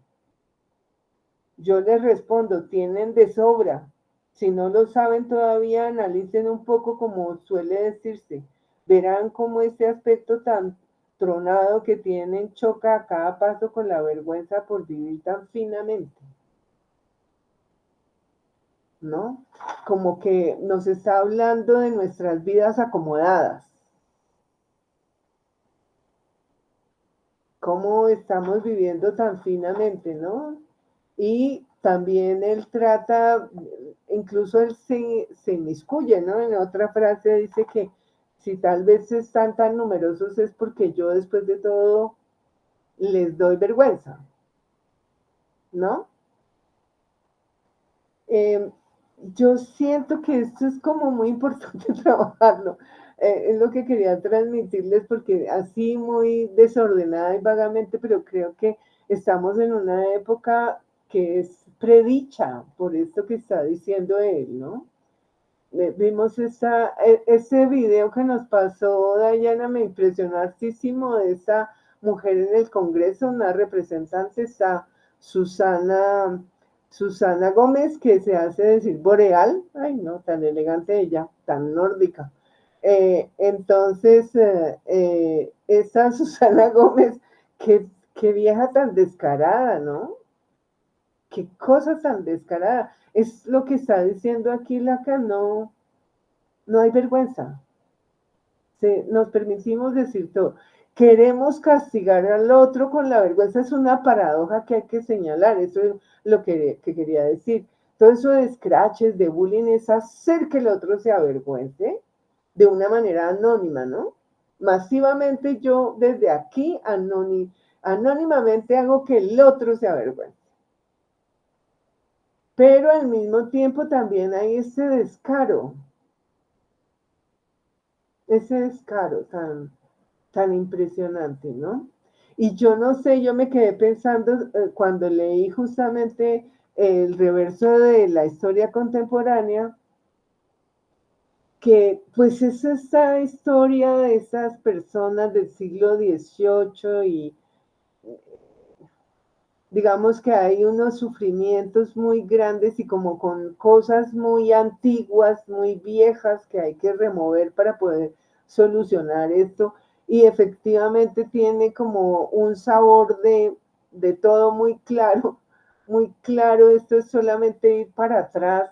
Yo les respondo, tienen de sobra. Si no lo saben todavía, analicen un poco como suele decirse. Verán cómo este aspecto tan tronado que tienen choca a cada paso con la vergüenza por vivir tan finamente. ¿No? Como que nos está hablando de nuestras vidas acomodadas. Cómo estamos viviendo tan finamente, ¿no? Y también él trata, incluso él se inmiscuye, ¿no? En otra frase dice que si tal vez están tan numerosos es porque yo después de todo les doy vergüenza, ¿no? Eh, yo siento que esto es como muy importante trabajarlo. Es lo que quería transmitirles porque así muy desordenada y vagamente, pero creo que estamos en una época que es predicha por esto que está diciendo él, ¿no? Vimos ese video que nos pasó Dayana, me impresionó hartísimo de esa mujer en el Congreso, una representante, esa Susana, Susana Gómez, que se hace decir Boreal, ay no, tan elegante ella, tan nórdica. Esa Susana Gómez, qué vieja tan descarada, ¿no? Qué cosa tan descarada. Es lo que está diciendo aquí Lacan, no hay vergüenza. Nos permitimos decir todo. Queremos castigar al otro con la vergüenza. Es una paradoja que hay que señalar. Eso es lo que quería decir. Todo eso de scratches, de bullying, es hacer que el otro se avergüence de una manera anónima, ¿no? Masivamente yo desde aquí anónimamente hago que el otro se avergüence. Pero al mismo tiempo también hay ese descaro tan impresionante, ¿no? Y yo no sé, yo me quedé pensando cuando leí justamente el reverso de la historia contemporánea, que pues es esa historia de esas personas del siglo XVIII y digamos que hay unos sufrimientos muy grandes y como con cosas muy antiguas, muy viejas que hay que remover para poder solucionar esto. Y efectivamente tiene como un sabor de todo muy claro, esto es solamente ir para atrás.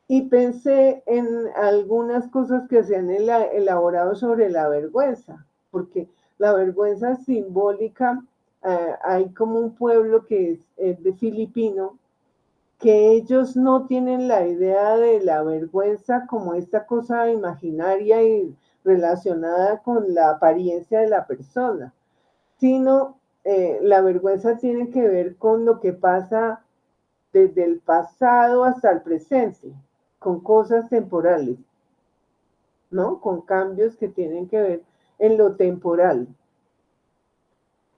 Y pensé en algunas cosas que se han elaborado sobre la vergüenza, porque la vergüenza simbólica, hay como un pueblo que es de filipino, que ellos no tienen la idea de la vergüenza como esta cosa imaginaria y relacionada con la apariencia de la persona, sino la vergüenza tiene que ver con lo que pasa desde el pasado hasta el presente, con cosas temporales, ¿no? Con cambios que tienen que ver en lo temporal.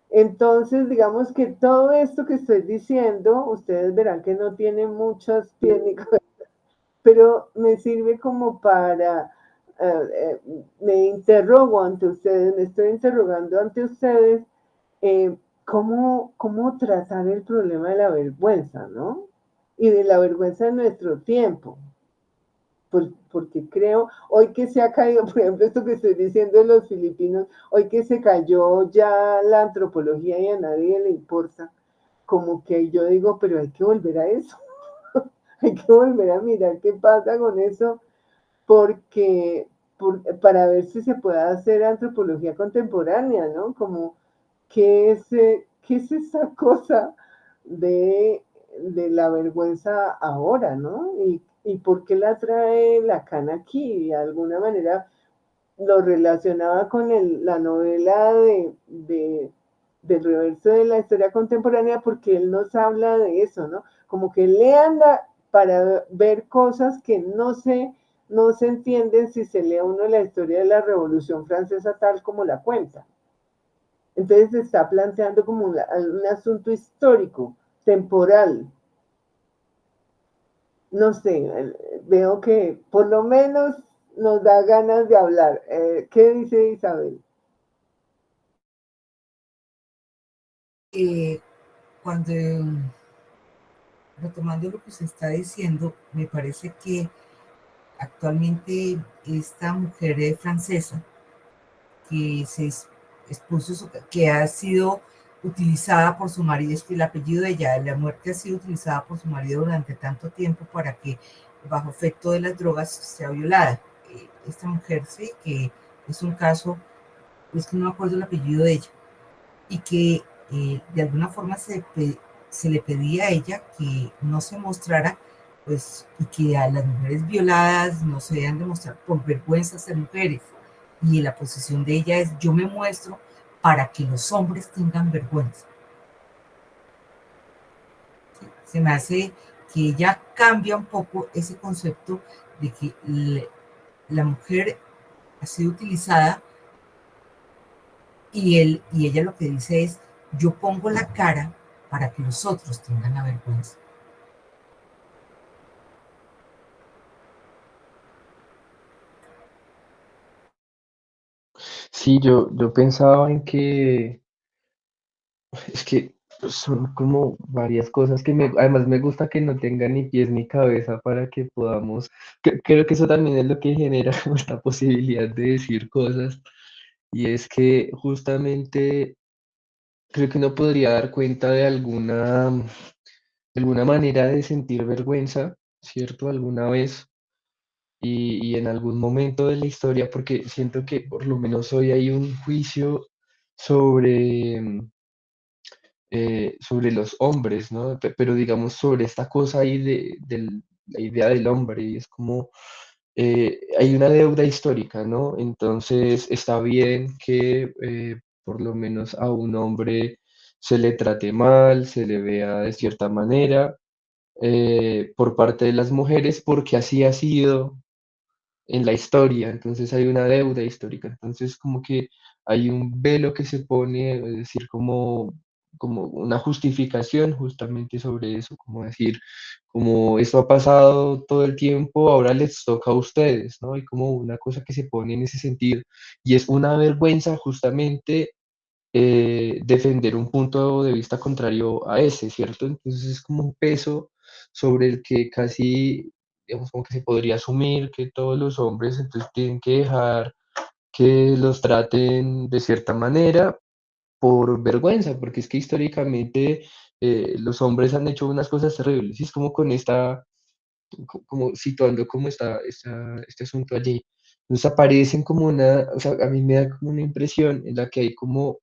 Entonces, digamos que todo esto que estoy diciendo, ustedes verán que no tiene muchos pies ni cabeza, pero me sirve como para, me interrogo ante ustedes, me estoy interrogando ante ustedes, cómo tratar el problema de la vergüenza, ¿no? Y de la vergüenza de nuestro tiempo. Porque creo, hoy que se ha caído, por ejemplo, esto que estoy diciendo de los filipinos, hoy que se cayó ya la antropología y a nadie le importa, como que yo digo, pero hay que volver a eso, hay que volver a mirar qué pasa con eso, porque para ver si se puede hacer antropología contemporánea, ¿no? Como, qué es esa cosa de, de la vergüenza ahora, ¿no? Y por qué la trae Lacan aquí? De alguna manera lo relacionaba con la novela del reverso de la historia contemporánea porque él nos habla de eso, ¿no? Como que leanla para ver cosas que no se entienden si se lee uno la historia de la Revolución Francesa tal como la cuenta. Entonces se está planteando como un asunto histórico, temporal. No sé, veo que por lo menos nos da ganas de hablar. ¿Qué dice Isabel? Cuando, retomando lo que se está diciendo, me parece que actualmente esta mujer francesa que se expuso, que ha sido utilizada por su marido, es que el apellido de ella, la muerte ha sido utilizada por su marido durante tanto tiempo para que bajo efecto de las drogas sea violada. Esta mujer, sí, que es un caso, es que no me acuerdo el apellido de ella, y que de alguna forma se le pedía a ella que no se mostrara, pues, y que a las mujeres violadas no se deben demostrar por vergüenza ser mujeres. Y la posición de ella es: yo me muestro para que los hombres tengan vergüenza. ¿Sí? Se me hace que ella cambia un poco ese concepto de que la mujer ha sido utilizada y ella lo que dice es: yo pongo la cara para que los otros tengan la vergüenza. Sí, yo pensaba en que es que son como varias cosas que además me gusta que no tengan ni pies ni cabeza para que podamos, creo que eso también es lo que genera esta posibilidad de decir cosas y es que justamente creo que uno podría dar cuenta de alguna manera de sentir vergüenza, ¿cierto? Alguna vez y en algún momento de la historia, porque siento que por lo menos hoy hay un juicio sobre sobre los hombres, ¿no? Pero digamos sobre esta cosa ahí de la idea del hombre, y es como, hay una deuda histórica, ¿no? Entonces está bien que por lo menos a un hombre se le trate mal, se le vea de cierta manera por parte de las mujeres, porque así ha sido en la historia, entonces hay una deuda histórica, entonces como que hay un velo que se pone, es decir, como como una justificación justamente sobre eso, como decir, como esto ha pasado todo el tiempo, ahora les toca a ustedes, ¿no? Y como una cosa que se pone en ese sentido. Y es una vergüenza justamente defender un punto de vista contrario a ese, ¿cierto? Entonces es como un peso sobre el que casi, digamos, como que se podría asumir que todos los hombres entonces tienen que dejar que los traten de cierta manera por vergüenza, porque es que históricamente los hombres han hecho unas cosas terribles, y es como con esta, como situando como este asunto allí. Entonces aparecen como una, o sea, a mí me da como una impresión en la que hay como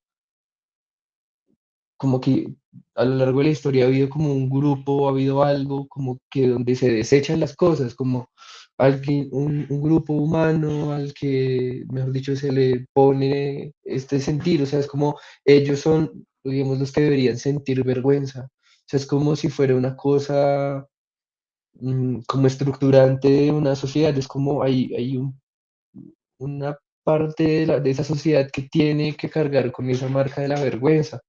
que a lo largo de la historia ha habido como un grupo, ha habido algo como que donde se desechan las cosas, como alguien, un grupo humano al que, mejor dicho, se le pone este sentir, o sea, es como ellos son, digamos, los que deberían sentir vergüenza, o sea, es como si fuera una cosa como estructurante de una sociedad, es como hay una parte de esa sociedad que tiene que cargar con esa marca de la vergüenza.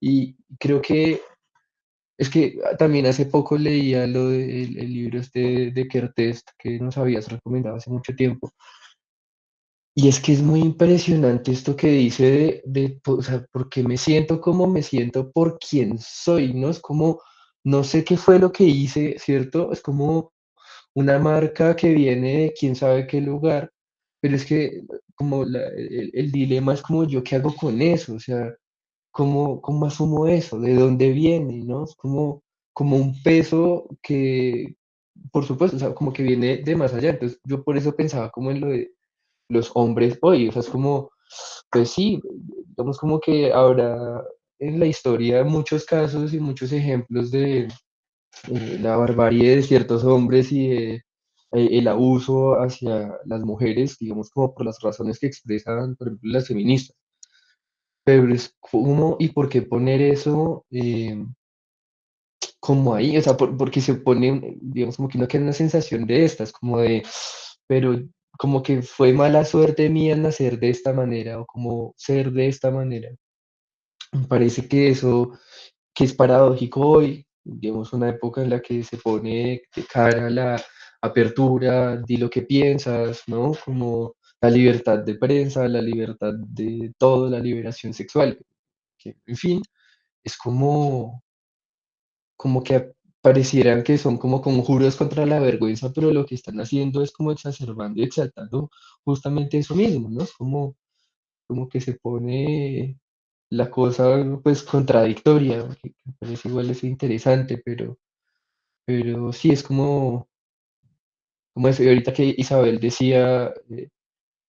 Y creo que es que también hace poco leía lo del el libro este de Kertész que nos habías recomendado hace mucho tiempo. Y es que es muy impresionante esto que dice o sea, porque me siento como me siento por quien soy, ¿no? Es como, no sé qué fue lo que hice, ¿cierto? Es como una marca que viene de quién sabe qué lugar, pero es que como el dilema es como yo qué hago con eso, o sea, ¿cómo asumo eso? ¿De dónde viene? ¿No? Es como un peso que, por supuesto, o sea, como que viene de más allá. Entonces, yo por eso pensaba como en lo de los hombres hoy, o sea, es como, pues sí, digamos como que habrá en la historia muchos casos y muchos ejemplos de la barbarie de ciertos hombres y el abuso hacia las mujeres, digamos como por las razones que expresan, por ejemplo, las feministas. Pero es como, ¿y por qué poner eso como ahí? O sea, porque se pone, digamos, como que uno queda una sensación de estas, como de, pero como que fue mala suerte mía nacer de esta manera o como ser de esta manera. Me parece que eso, que es paradójico hoy, digamos, una época en la que se pone de cara a la apertura, di lo que piensas, ¿no? Como la libertad de prensa, la libertad de todo, la liberación sexual, que, en fin, es como que parecieran que son como conjuros contra la vergüenza, pero lo que están haciendo es como exacerbando y exaltando justamente eso mismo, ¿no? Es como que se pone la cosa pues contradictoria, que me parece igual es interesante, pero sí es como eso, y ahorita que Isabel decía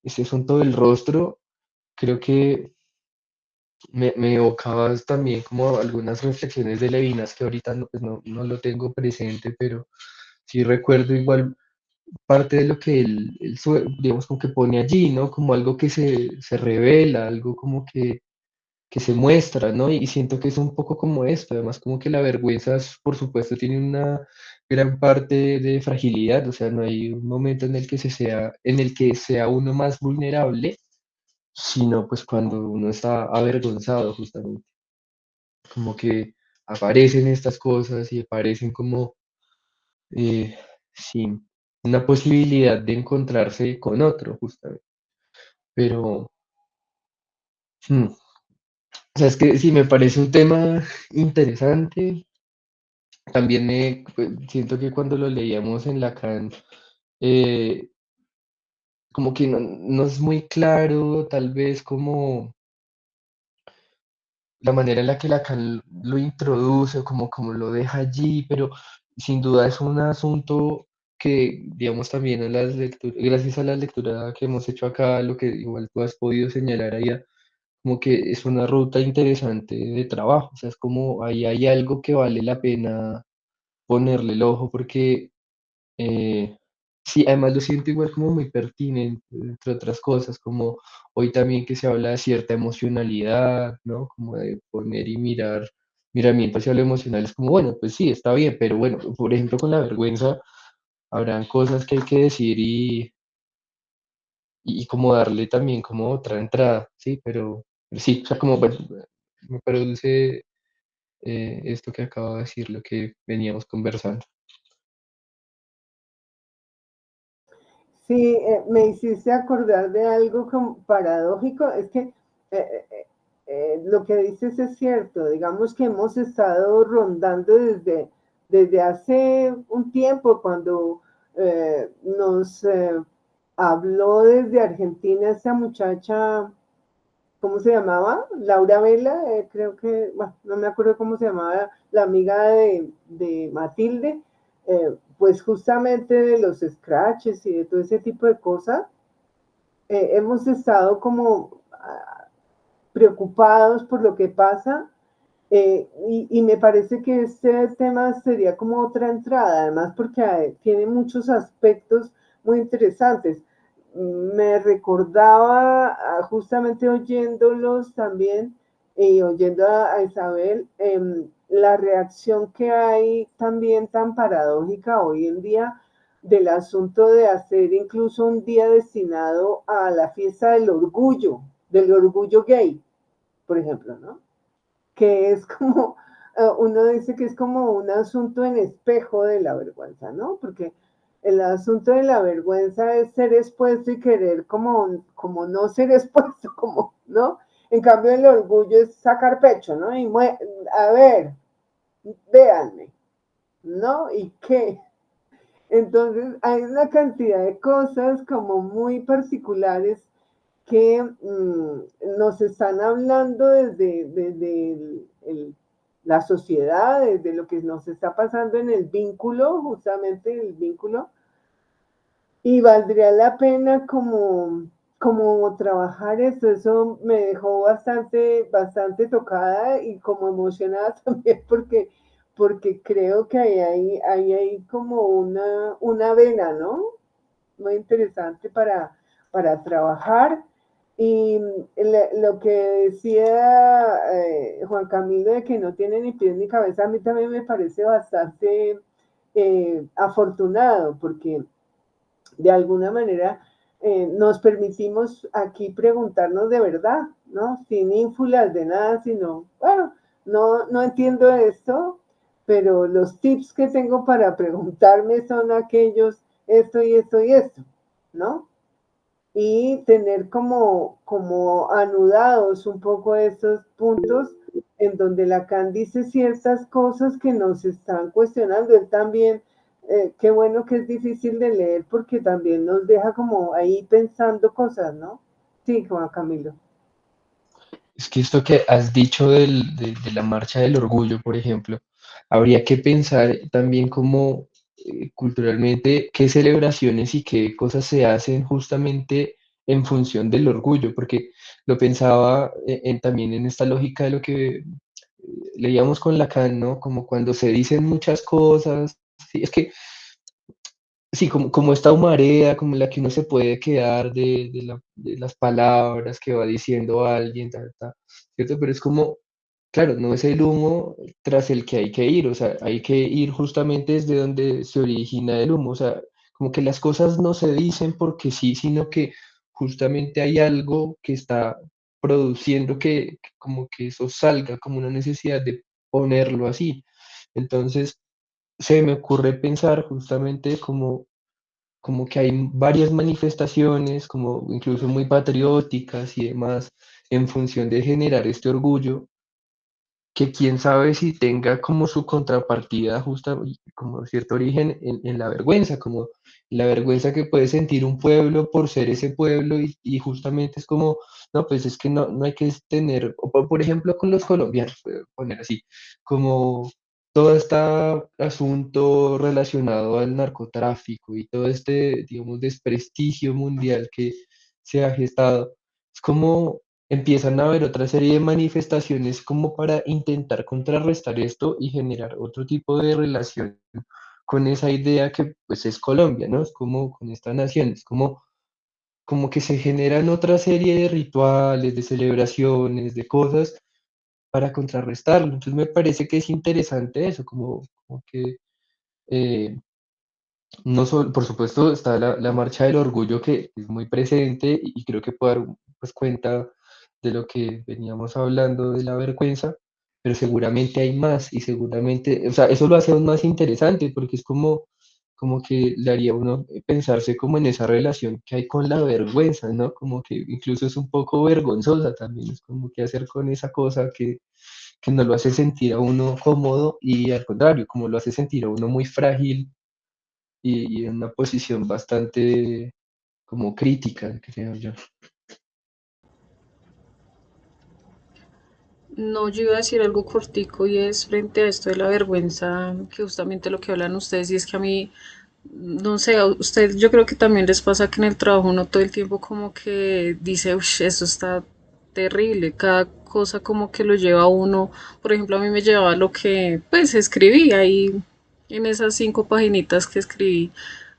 ese asunto del rostro, creo que me evocabas también como algunas reflexiones de Levinas que ahorita no, pues no lo tengo presente, pero sí recuerdo igual parte de lo que digamos, como que pone allí, ¿no? Como algo que se revela, algo como que se muestra, ¿no? Y siento que es un poco como esto, además como que la vergüenza, por supuesto, tiene una gran parte de fragilidad, o sea, no hay un momento en el que en el que sea uno más vulnerable, sino pues cuando uno está avergonzado, justamente, como que aparecen estas cosas y aparecen como, sí, una posibilidad de encontrarse con otro, justamente. Pero, hmm, o sea, es que sí, me parece un tema interesante. También pues, siento que cuando lo leíamos en Lacan, eh, como que no es muy claro, tal vez como la manera en la que Lacan lo introduce o como lo deja allí, pero sin duda es un asunto que, digamos, también en las lecturas, gracias a la lectura que hemos hecho acá, lo que igual tú has podido señalar ahí, como que es una ruta interesante de trabajo, o sea, es como ahí hay algo que vale la pena ponerle el ojo porque sí, además lo siento igual como muy pertinente, entre otras cosas, como hoy también que se habla de cierta emocionalidad, ¿no? Como de poner y miramiento hacia lo emocional, es como, bueno, pues sí, está bien, pero bueno, por ejemplo, con la vergüenza habrán cosas que hay que decir y como darle también como otra entrada, ¿sí? Pero sí, o sea, como, bueno, me produce esto que acabo de decir, lo que veníamos conversando. Sí, me hiciste acordar de algo como paradójico, es que lo que dices es cierto, digamos que hemos estado rondando desde hace un tiempo cuando nos habló desde Argentina esa muchacha, ¿cómo se llamaba? Laura Vela, creo que, bueno, no me acuerdo cómo se llamaba, la amiga de Matilde, pues justamente de los scratches y de todo ese tipo de cosas, hemos estado como preocupados por lo que pasa y me parece que este tema sería como otra entrada, además porque tiene muchos aspectos muy interesantes. Me recordaba justamente oyéndolos también y oyendo a Isabel, la reacción que hay también tan paradójica hoy en día del asunto de hacer incluso un día destinado a la fiesta del orgullo gay, por ejemplo, ¿no? Que es como, uno dice que es como un asunto en espejo de la vergüenza, ¿no? Porque el asunto de la vergüenza es ser expuesto y querer como no ser expuesto, como, ¿no? En cambio el orgullo es sacar pecho, ¿no? Y a ver, véanme, ¿no? ¿Y qué? Entonces hay una cantidad de cosas como muy particulares que nos están hablando desde la sociedad, desde lo que nos está pasando en el vínculo, justamente el vínculo, y valdría la pena como trabajar eso. Eso me dejó bastante tocada y como emocionada también porque creo que hay como una vena, ¿no? Muy interesante para trabajar. Y lo que decía Juan Camilo de que no tiene ni pies ni cabeza, a mí también me parece bastante afortunado, porque de alguna manera nos permitimos aquí preguntarnos de verdad, ¿no? Sin ínfulas de nada, sino, bueno, no entiendo esto, pero los tips que tengo para preguntarme son aquellos, esto y esto y esto, ¿no? Y tener como anudados un poco esos puntos en donde Lacan dice ciertas cosas que nos están cuestionando. Él también, qué bueno que es difícil de leer porque también nos deja como ahí pensando cosas, ¿no? Sí, Juan Camilo. Es que esto que has dicho de la marcha del orgullo, por ejemplo, habría que pensar también como culturalmente qué celebraciones y qué cosas se hacen justamente en función del orgullo, porque lo pensaba también en esta lógica de lo que leíamos con Lacan, ¿no? Como cuando se dicen muchas cosas, sí, es que sí, como esta humareda, como la que uno se puede quedar de las palabras que va diciendo alguien, ¿cierto? Pero es como, claro, no es el humo tras el que hay que ir, o sea, hay que ir justamente desde donde se origina el humo, o sea, como que las cosas no se dicen porque sí, sino que justamente hay algo que está produciendo que como que eso salga, como una necesidad de ponerlo así. Entonces, se me ocurre pensar justamente como que hay varias manifestaciones, como incluso muy patrióticas y demás, en función de generar este orgullo, que quién sabe si tenga como su contrapartida justa, como cierto origen en la vergüenza, como la vergüenza que puede sentir un pueblo por ser ese pueblo y justamente es como, no, pues es que no hay que tener, o por ejemplo con los colombianos, voy a poner así, como todo este asunto relacionado al narcotráfico y todo este, digamos, desprestigio mundial que se ha gestado, es como empiezan a haber otra serie de manifestaciones como para intentar contrarrestar esto y generar otro tipo de relación con esa idea que pues es Colombia, ¿no? Es como con esta nación, es como que se generan otra serie de rituales, de celebraciones, de cosas para contrarrestarlo. Entonces me parece que es interesante eso, como que eh, no solo, por supuesto, está la marcha del orgullo que es muy presente y creo que puede dar pues, cuenta de lo que veníamos hablando de la vergüenza, pero seguramente hay más y seguramente, o sea, eso lo hace aún más interesante porque es como que le haría a uno pensarse como en esa relación que hay con la vergüenza, ¿no? Como que incluso es un poco vergonzosa también, es como que hacer con esa cosa que no lo hace sentir a uno cómodo y al contrario, como lo hace sentir a uno muy frágil y en una posición bastante como crítica, creo yo. No, yo iba a decir algo cortico y es frente a esto de la vergüenza, que justamente lo que hablan ustedes, y es que a mí, no sé, a ustedes yo creo que también les pasa que en el trabajo uno todo el tiempo como que dice, uff, esto está terrible, cada cosa como que lo lleva a uno, por ejemplo, a mí me llevaba lo que pues escribí ahí en esas 5 paginitas que escribí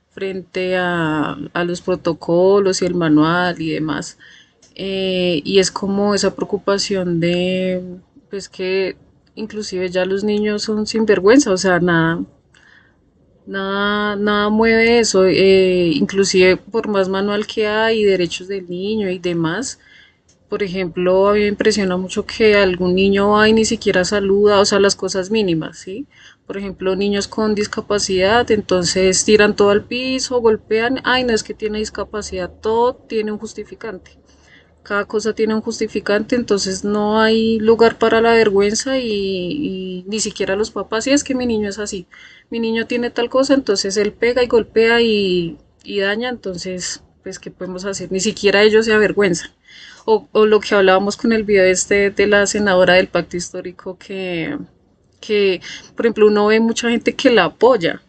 frente a los protocolos y el manual y demás. Y es como esa preocupación de, pues que inclusive ya los niños son sinvergüenza, o sea, nada mueve eso, inclusive por más manual que hay, derechos del niño y demás. Por ejemplo, a mí me impresiona mucho que algún niño va y ni siquiera saluda, o sea, las cosas mínimas, ¿sí? Por ejemplo, niños con discapacidad, entonces tiran todo al piso, golpean, ay, no es que tiene discapacidad, todo tiene un justificante. Cada cosa tiene un justificante, entonces no hay lugar para la vergüenza y ni siquiera los papás, y es que mi niño es así, mi niño tiene tal cosa, entonces él pega y golpea y daña, entonces, pues, ¿qué podemos hacer? Ni siquiera ellos se avergüenzan. O lo que hablábamos con el video este de la senadora del pacto histórico que, por ejemplo, uno ve mucha gente que la apoyan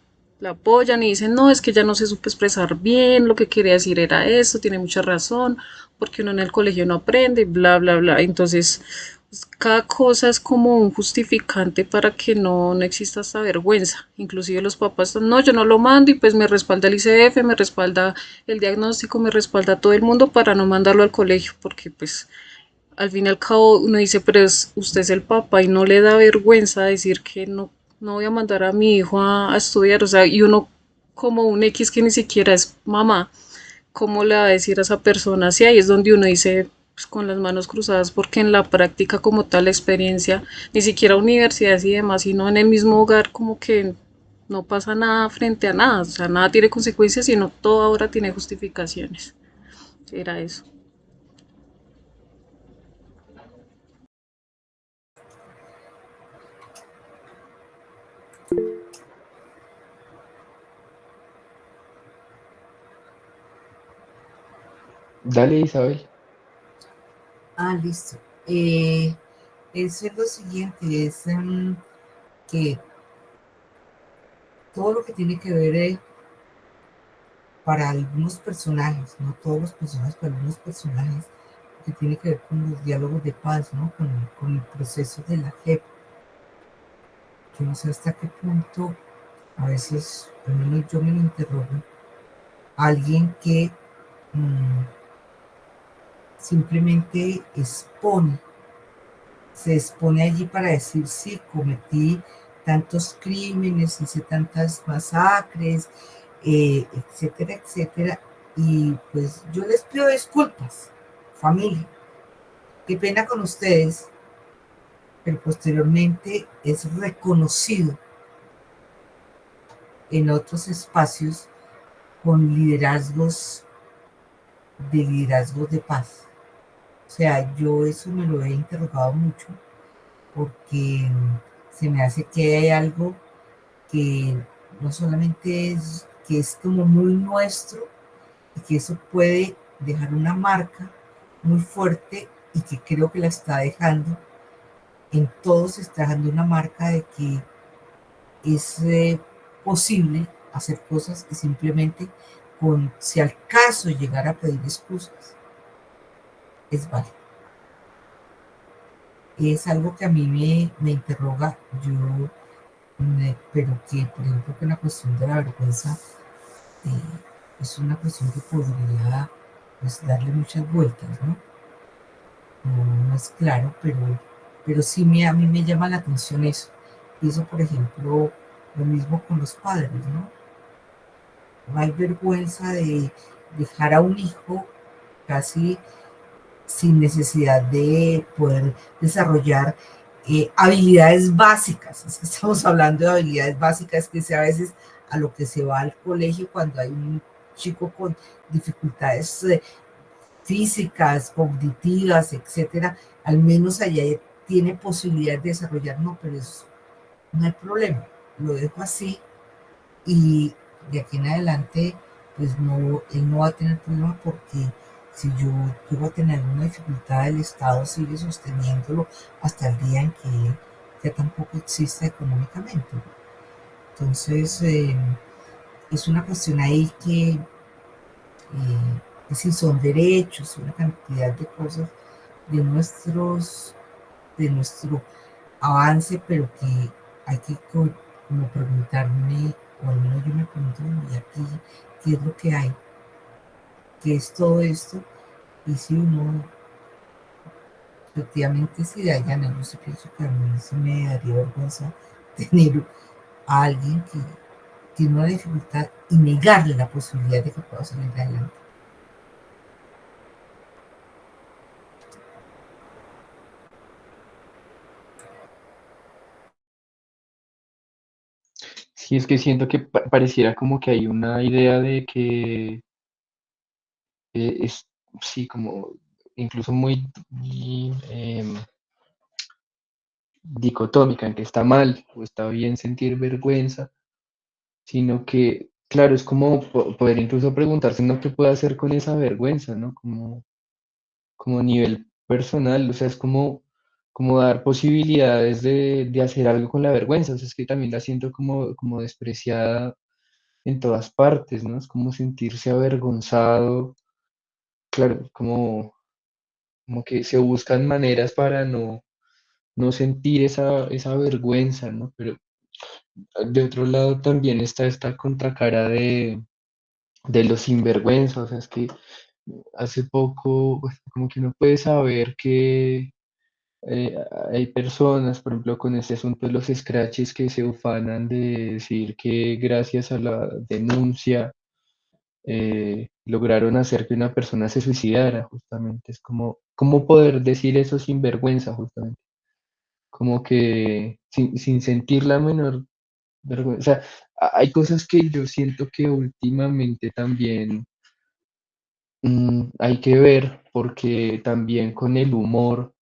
y dicen, no, es que ya no se supo expresar bien, lo que quería decir era esto, tiene mucha razón, porque uno en el colegio no aprende, bla, bla, bla. Entonces, pues, cada cosa es como un justificante para que no exista esta vergüenza. Inclusive los papás, no, yo no lo mando y pues me respalda el ICF, me respalda el diagnóstico, me respalda todo el mundo para no mandarlo al colegio, porque pues al fin y al cabo uno dice, pero usted es el papá y no le da vergüenza decir que no voy a mandar a mi hijo a estudiar, o sea, y uno como un X que ni siquiera es mamá, ¿cómo le va a decir a esa persona? Sí, ahí es donde uno dice pues, con las manos cruzadas, porque en la práctica como tal la experiencia, ni siquiera universidades y demás, sino en el mismo hogar como que no pasa nada frente a nada, o sea, nada tiene consecuencias, sino todo ahora tiene justificaciones. Era eso. Dale, Isabel. Listo. Eso es lo siguiente, es que todo lo que tiene que ver para algunos personajes, no todos los personajes, para algunos personajes, que tiene que ver con los diálogos de paz, ¿no? Con el proceso de la JEP, que no sé hasta qué punto, a veces, al menos yo me lo interrogo, alguien que mm, simplemente se expone allí para decir, sí, cometí tantos crímenes, hice tantas masacres, etcétera, etcétera, y pues yo les pido disculpas, familia, qué pena con ustedes, pero posteriormente es reconocido en otros espacios con liderazgos de paz. O sea, yo eso me lo he interrogado mucho porque se me hace que hay algo que no solamente es que es como muy nuestro y que eso puede dejar una marca muy fuerte y que creo que la está dejando en todos, está dejando una marca de que es posible hacer cosas que simplemente si al caso llegar a pedir excusas es válido. Es algo que a mí me interroga, pero que, por ejemplo, que la cuestión de la vergüenza es una cuestión que podría pues, darle muchas vueltas, ¿no? No es claro, pero sí a mí me llama la atención eso. Y eso, por ejemplo, lo mismo con los padres, ¿no? No hay vergüenza de dejar a un hijo casi sin necesidad de poder desarrollar habilidades básicas, es que estamos hablando de habilidades básicas que a veces a lo que se va al colegio cuando hay un chico con dificultades físicas, cognitivas, etcétera, al menos allá tiene posibilidad de desarrollar, no, pero eso no hay problema, lo dejo así y de aquí en adelante, pues no, él no va a tener problema porque si yo llego a tener alguna dificultad, el Estado sigue sosteniéndolo hasta el día en que él ya tampoco exista económicamente. Entonces, es una cuestión ahí que si son derechos, una cantidad de cosas de nuestro avance, pero que hay que como preguntarme, o al menos yo me pregunto, ¿y aquí qué es lo que hay? ¿Qué es todo esto? Y si uno, efectivamente, si de allá no se pienso que a mí sí me daría vergüenza tener a alguien que tiene una dificultad y negarle la posibilidad de que pueda salir adelante. Sí, es que siento que pareciera como que hay una idea de que es, sí, como incluso muy dicotómica, en que está mal o está bien sentir vergüenza, sino que, claro, es como poder incluso preguntarse uno qué puede hacer con esa vergüenza, ¿no? Como a nivel personal, o sea, es como dar posibilidades de hacer algo con la vergüenza, o sea, es que también la siento como despreciada en todas partes, ¿no? Es como sentirse avergonzado, claro, como que se buscan maneras para no sentir esa vergüenza, ¿no? Pero de otro lado también está esta contracara de los sinvergüenzas, o sea, es que hace poco, bueno, como que uno puede saber que eh, hay personas, por ejemplo, con este asunto de los scratches que se ufanan de decir que gracias a la denuncia lograron hacer que una persona se suicidara, justamente. Es como, ¿cómo poder decir eso sin vergüenza, justamente? Como que sin sentir la menor vergüenza. O sea, hay cosas que yo siento que últimamente también hay que ver, porque también con el humor,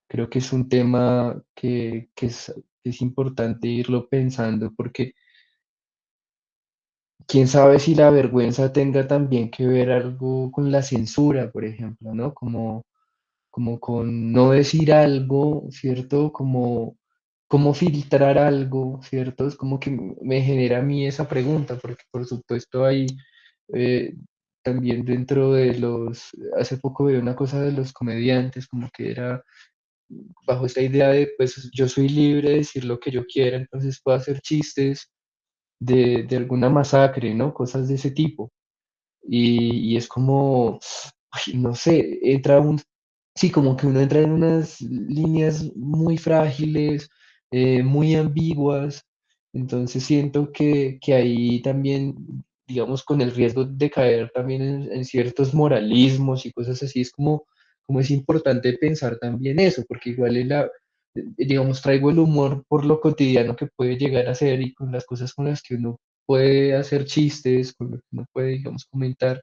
creo que es un tema que es importante irlo pensando, porque quién sabe si la vergüenza tenga también que ver algo con la censura, por ejemplo, ¿no? Como con no decir algo, ¿cierto? Como filtrar algo, ¿cierto? Es como que me genera a mí esa pregunta, porque por supuesto hay eh, también dentro de hace poco vi una cosa de los comediantes, como que era bajo esta idea de, pues yo soy libre de decir lo que yo quiera, entonces puedo hacer chistes de alguna masacre, ¿no? Cosas de ese tipo. Y es como, ay, no sé, sí, como que uno entra en unas líneas muy frágiles, muy ambiguas, entonces siento que ahí también, digamos, con el riesgo de caer también en ciertos moralismos y cosas así, es como es importante pensar también eso, porque igual digamos, traigo el humor por lo cotidiano que puede llegar a ser y con las cosas con las que uno puede hacer chistes, con lo que uno puede, digamos, comentar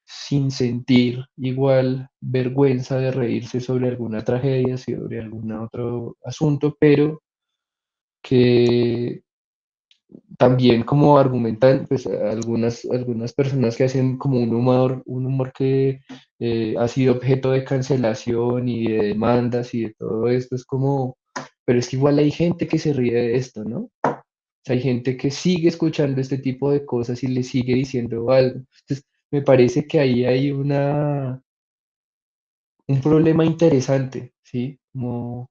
sin sentir igual vergüenza de reírse sobre alguna tragedia, sobre algún otro asunto, pero que también como argumentan pues algunas personas que hacen como un humor que ha sido objeto de cancelación y de demandas y de todo esto, es como, pero es que igual hay gente que se ríe de esto, ¿no? O sea, hay gente que sigue escuchando este tipo de cosas y le sigue diciendo algo. Entonces, me parece que ahí hay un problema interesante, ¿sí? Como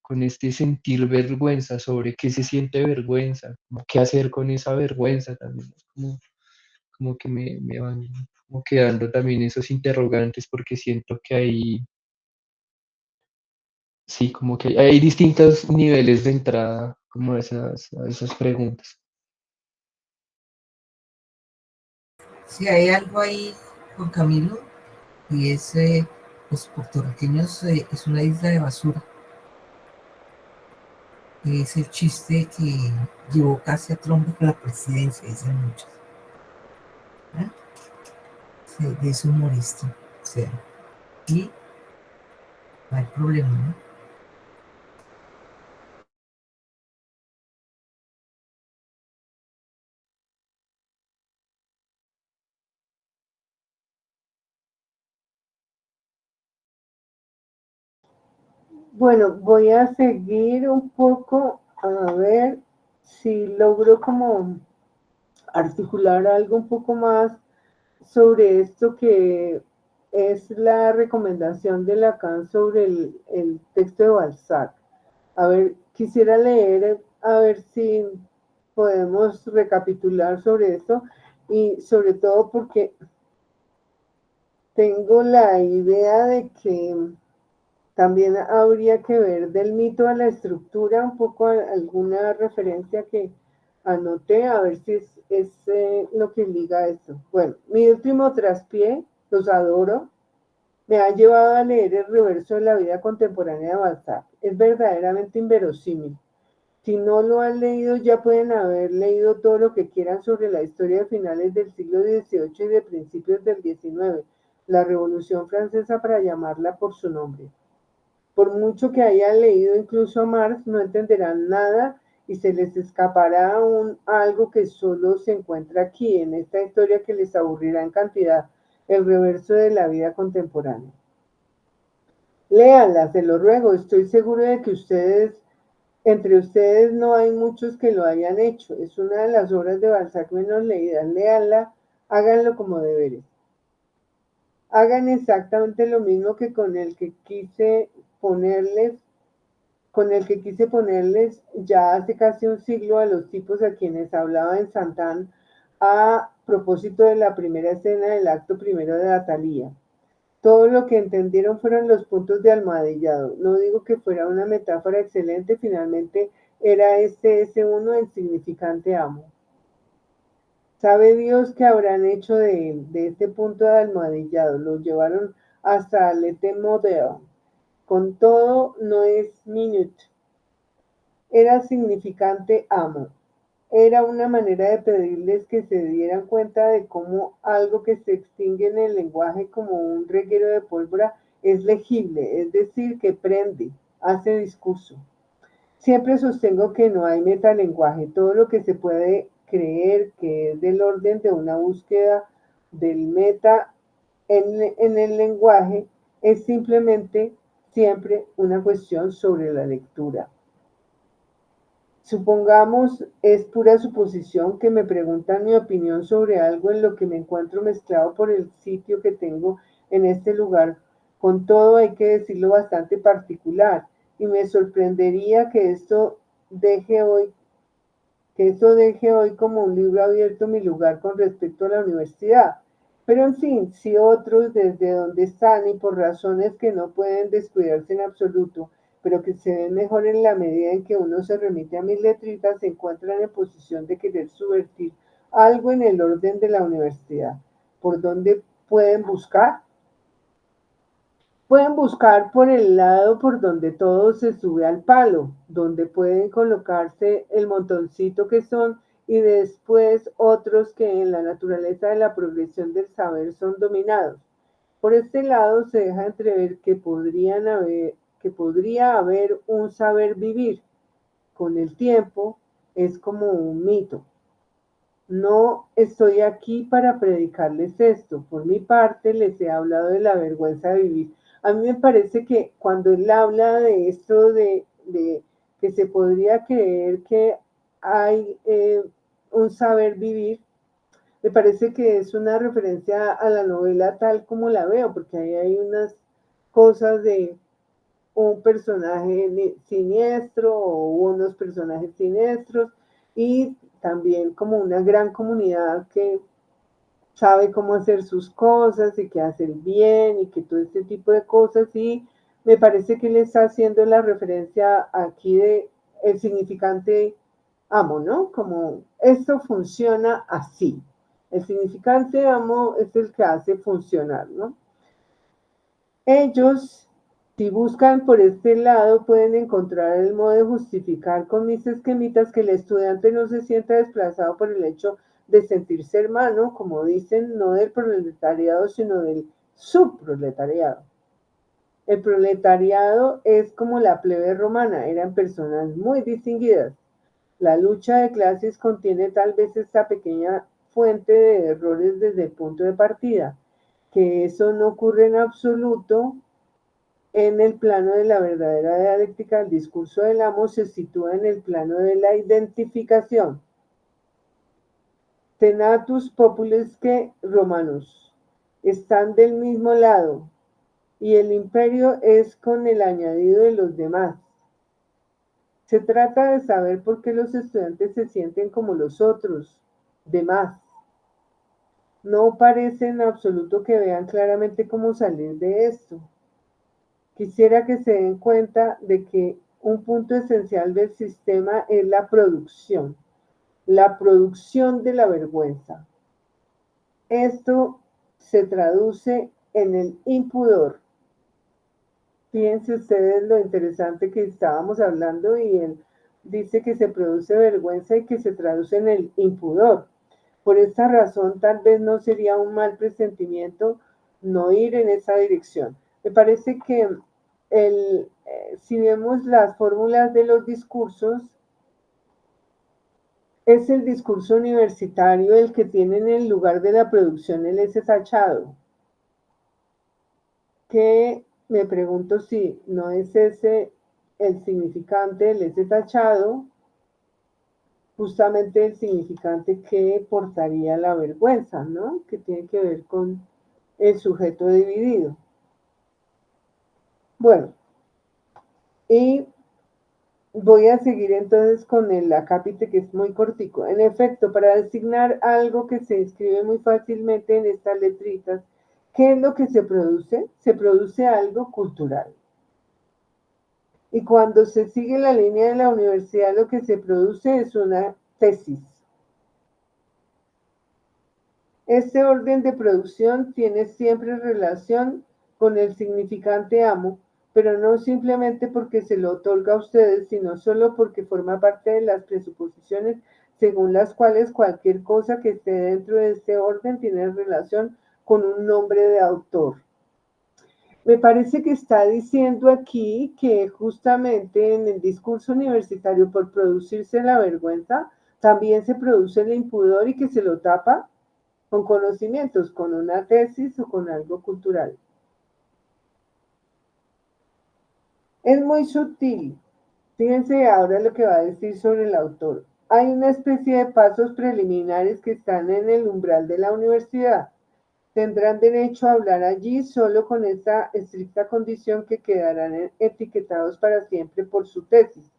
con este sentir vergüenza, sobre qué se siente vergüenza, como qué hacer con esa vergüenza también. Es como que me van como quedando también esos interrogantes porque siento que hay, sí, como que hay distintos niveles de entrada como a esas preguntas. Si hay algo ahí, Juan Camilo, y es los puertorriqueños es una isla de basura. Es el chiste que llevó casi a Trump a la presidencia, dicen muchos. ¿Eh? Sí, de ese humorista. O sea, y no hay problema, ¿no? Bueno, voy a seguir un poco a ver si logro como articular algo un poco más sobre esto que es la recomendación de Lacan sobre el texto de Balzac. A ver, quisiera leer, a ver si podemos recapitular sobre esto y sobre todo porque tengo la idea de que también habría que ver del mito a la estructura un poco alguna referencia que anoté, a ver si es lo que liga esto. Bueno, mi último traspié, los adoro, me ha llevado a leer el reverso de la vida contemporánea de Balzac. Es verdaderamente inverosímil. Si no lo han leído, ya pueden haber leído todo lo que quieran sobre la historia de finales del siglo XVIII y de principios del XIX, la Revolución Francesa para llamarla por su nombre. Por mucho que hayan leído incluso a Marx, no entenderán nada y se les escapará aún algo que solo se encuentra aquí, en esta historia que les aburrirá en cantidad, el reverso de la vida contemporánea. Léanla, se lo ruego, estoy seguro de que entre ustedes no hay muchos que lo hayan hecho. Es una de las obras de Balzac menos leídas. Léanla, háganlo como deberes. Hagan exactamente lo mismo que con el que quise ponerles ya hace casi un siglo a los tipos a quienes hablaba en Santán a propósito de la primera escena del acto primero de la Thalía. Todo lo que entendieron fueron los puntos de almohadillado. No digo que fuera una metáfora excelente, finalmente era este S1 el significante amo. Sabe Dios qué habrán hecho de él, de este punto de almohadillado. Lo llevaron hasta Lete Model. Con todo, no es minute. Era significante amo. Era una manera de pedirles que se dieran cuenta de cómo algo que se extingue en el lenguaje como un reguero de pólvora es legible, es decir, que prende, hace discurso. Siempre sostengo que no hay metalenguaje. Todo lo que se puede creer que es del orden de una búsqueda del meta en el lenguaje es simplemente siempre una cuestión sobre la lectura. Supongamos, es pura suposición, que me preguntan mi opinión sobre algo en lo que me encuentro mezclado por el sitio que tengo en este lugar. Con todo, hay que decirlo bastante particular, y me sorprendería que esto deje hoy como un libro abierto mi lugar con respecto a la universidad. Pero en fin, si otros desde donde están y por razones que no pueden descuidarse en absoluto, pero que se ven mejor en la medida en que uno se remite a mis letritas, se encuentran en posición de querer subvertir algo en el orden de la universidad. ¿Por dónde pueden buscar? Pueden buscar por el lado por donde todo se sube al palo, donde pueden colocarse el montoncito que son y después otros que en la naturaleza de la progresión del saber son dominados. Por este lado se deja entrever que podría haber un saber vivir. Con el tiempo es como un mito. No estoy aquí para predicarles esto. Por mi parte, les he hablado de la vergüenza de vivir. A mí me parece que cuando él habla de esto de que se podría creer que hay un saber vivir, me parece que es una referencia a la novela tal como la veo, porque ahí hay unas cosas de un personaje siniestro o unos personajes siniestros y también como una gran comunidad que sabe cómo hacer sus cosas y que hace el bien y que todo este tipo de cosas y me parece que le está haciendo la referencia aquí de el significante amo, ¿no? Como esto funciona así. El significante amo es el que hace funcionar, ¿no? Ellos Si buscan por este lado, pueden encontrar el modo de justificar con mis esquemitas que el estudiante no se sienta desplazado por el hecho de sentirse hermano, como dicen, no del proletariado, sino del subproletariado. El proletariado es como la plebe romana, eran personas muy distinguidas. La lucha de clases contiene tal vez esta pequeña fuente de errores desde el punto de partida, que eso no ocurre en absoluto en el plano de la verdadera dialéctica. El discurso del amo se sitúa en el plano de la identificación. Senatus populesque Romanus están del mismo lado, y el imperio es con el añadido de los demás. Se trata de saber por qué los estudiantes se sienten como los otros, demás. No parece en absoluto que vean claramente cómo salir de esto. Quisiera que se den cuenta de que un punto esencial del sistema es la producción de la vergüenza. Esto se traduce en el impudor. Fíjense ustedes lo interesante que estábamos hablando, y él dice que se produce vergüenza y que se traduce en el impudor. Por esta razón, tal vez no sería un mal presentimiento no ir en esa dirección. Me parece que si vemos las fórmulas de los discursos, es el discurso universitario el que tiene en el lugar de la producción el S tachado, que me pregunto si no es ese el significante del S tachado, justamente el significante que portaría la vergüenza, ¿no? Que tiene que ver con el sujeto dividido. Bueno, y voy a seguir entonces con el acápite, que es muy cortico. En efecto, para designar algo que se inscribe muy fácilmente en estas letritas, ¿qué es lo que se produce? Se produce algo cultural. Y cuando se sigue la línea de la universidad, lo que se produce es una tesis. Este orden de producción tiene siempre relación con el significante amo, pero no simplemente porque se lo otorga a ustedes, sino solo porque forma parte de las presuposiciones según las cuales cualquier cosa que esté dentro de este orden tiene relación con un nombre de autor. Me parece que está diciendo aquí que justamente en el discurso universitario, por producirse la vergüenza, también se produce el impudor, y que se lo tapa con conocimientos, con una tesis o con algo cultural. Es muy sutil. Fíjense ahora lo que va a decir sobre el autor. Hay una especie de pasos preliminares que están en el umbral de la universidad. Tendrán derecho a hablar allí solo con esta estricta condición que quedarán etiquetados para siempre por su tesis.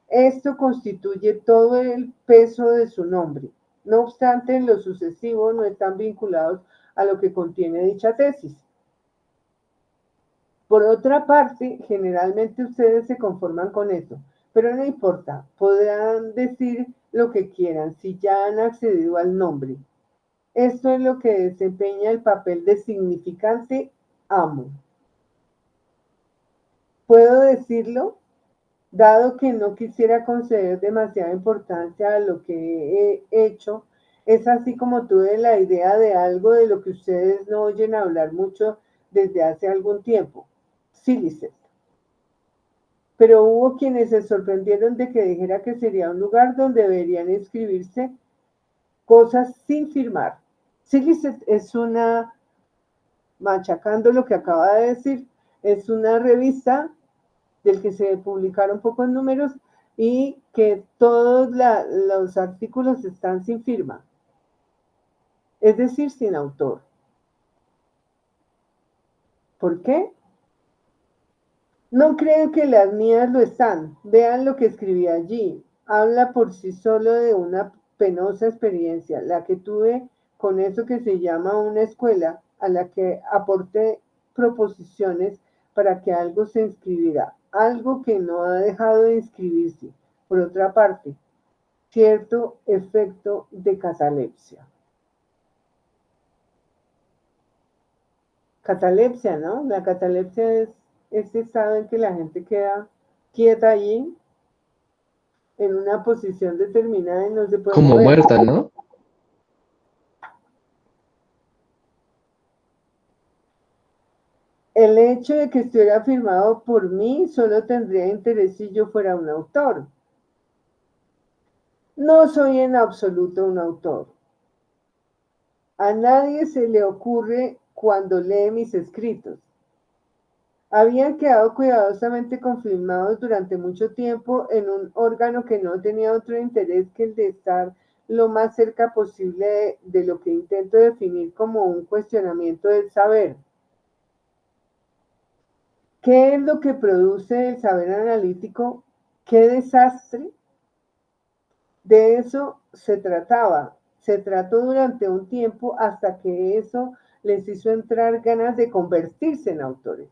Esto constituye todo el peso de su nombre. No obstante, en lo sucesivo no están vinculados a lo que contiene dicha tesis. Por otra parte, generalmente ustedes se conforman con eso, pero no importa, podrán decir lo que quieran si ya han accedido al nombre. Esto es lo que desempeña el papel de significante amo. ¿Puedo decirlo? Dado que no quisiera conceder demasiada importancia a lo que he hecho, es así como tuve la idea de algo de lo que ustedes no oyen hablar mucho desde hace algún tiempo: Silicet. Pero hubo quienes se sorprendieron de que dijera que sería un lugar donde deberían escribirse cosas sin firmar. Silicet es una, machacando lo que acaba de decir, es una revista del que se publicaron pocos números y que todos los artículos están sin firma, es decir, sin autor. ¿Por qué? No creo que las mías lo están. Vean lo que escribí allí. Habla por sí solo de una penosa experiencia, la que tuve con eso que se llama una escuela, a la que aporté proposiciones para que algo se inscribiera, algo que no ha dejado de inscribirse. Por otra parte, cierto efecto de catalepsia. Catalepsia, ¿no? La catalepsia es ese estado en que la gente queda quieta allí, en una posición determinada y no se puede Como mover. muerta, ¿no? El hecho de que estuviera firmado por mí solo tendría interés si yo fuera un autor. No soy en absoluto un autor. A nadie se le ocurre cuando lee mis escritos. Habían quedado cuidadosamente confirmados durante mucho tiempo en un órgano que no tenía otro interés que el de estar lo más cerca posible de lo que intento definir como un cuestionamiento del saber. ¿Qué es lo que produce el saber analítico? ¡Qué desastre! De eso se trataba. Se trató durante un tiempo hasta que eso les hizo entrar ganas de convertirse en autores.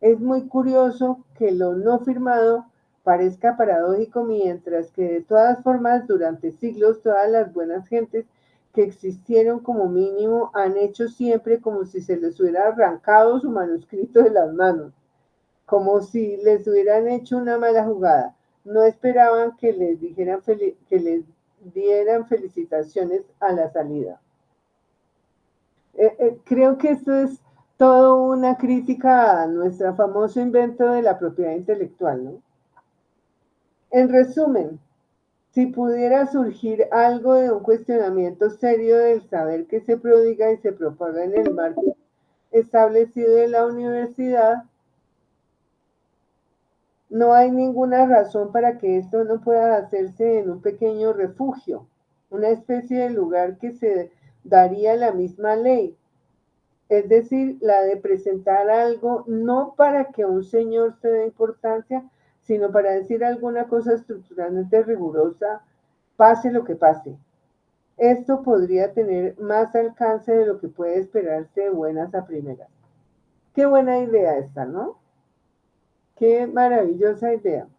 Es muy curioso que lo no firmado parezca paradójico, mientras que de todas formas durante siglos todas las buenas gentes que existieron como mínimo han hecho siempre como si se les hubiera arrancado su manuscrito de las manos, como si les hubieran hecho una mala jugada. No esperaban que les dieran felicitaciones a la salida. Creo que esto es todo una crítica a nuestro famoso invento de la propiedad intelectual, ¿no? En resumen, si pudiera surgir algo de un cuestionamiento serio del saber que se prodiga y se propaga en el marco establecido de la universidad, no hay ninguna razón para que esto no pueda hacerse en un pequeño refugio, una especie de lugar que se daría la misma ley, es decir, la de presentar algo no para que un señor se dé importancia, sino para decir alguna cosa estructuralmente rigurosa, pase lo que pase. Esto podría tener más alcance de lo que puede esperarse de buenas a primeras. Qué buena idea esta, ¿no? Qué maravillosa idea.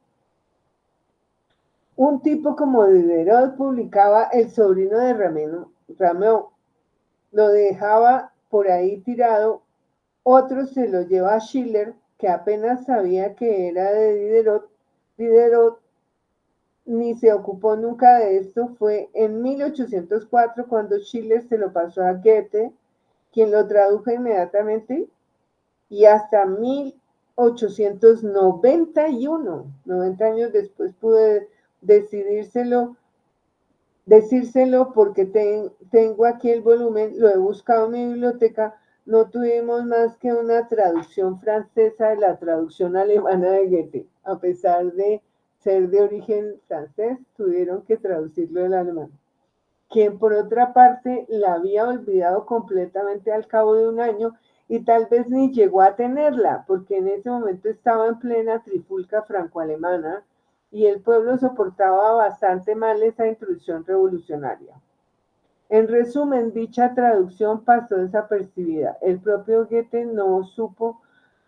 Un tipo como Diderot publicaba El sobrino de Rameau, lo dejaba por ahí tirado, otro se lo lleva a Schiller, que apenas sabía que era de Diderot. Diderot ni se ocupó nunca de esto. Fue en 1804 cuando Schiller se lo pasó a Goethe, quien lo tradujo inmediatamente, y hasta 1891, 90 años después, pude decírselo porque tengo aquí el volumen, lo he buscado en mi biblioteca. No tuvimos más que una traducción francesa de la traducción alemana de Goethe. A pesar de ser de origen francés, tuvieron que traducirlo del alemán. Quien por otra parte la había olvidado completamente al cabo de un año y tal vez ni llegó a tenerla, porque en ese momento estaba en plena trifulca franco-alemana y el pueblo soportaba bastante mal esa intrusión revolucionaria. En resumen, dicha traducción pasó desapercibida. El propio Goethe no supo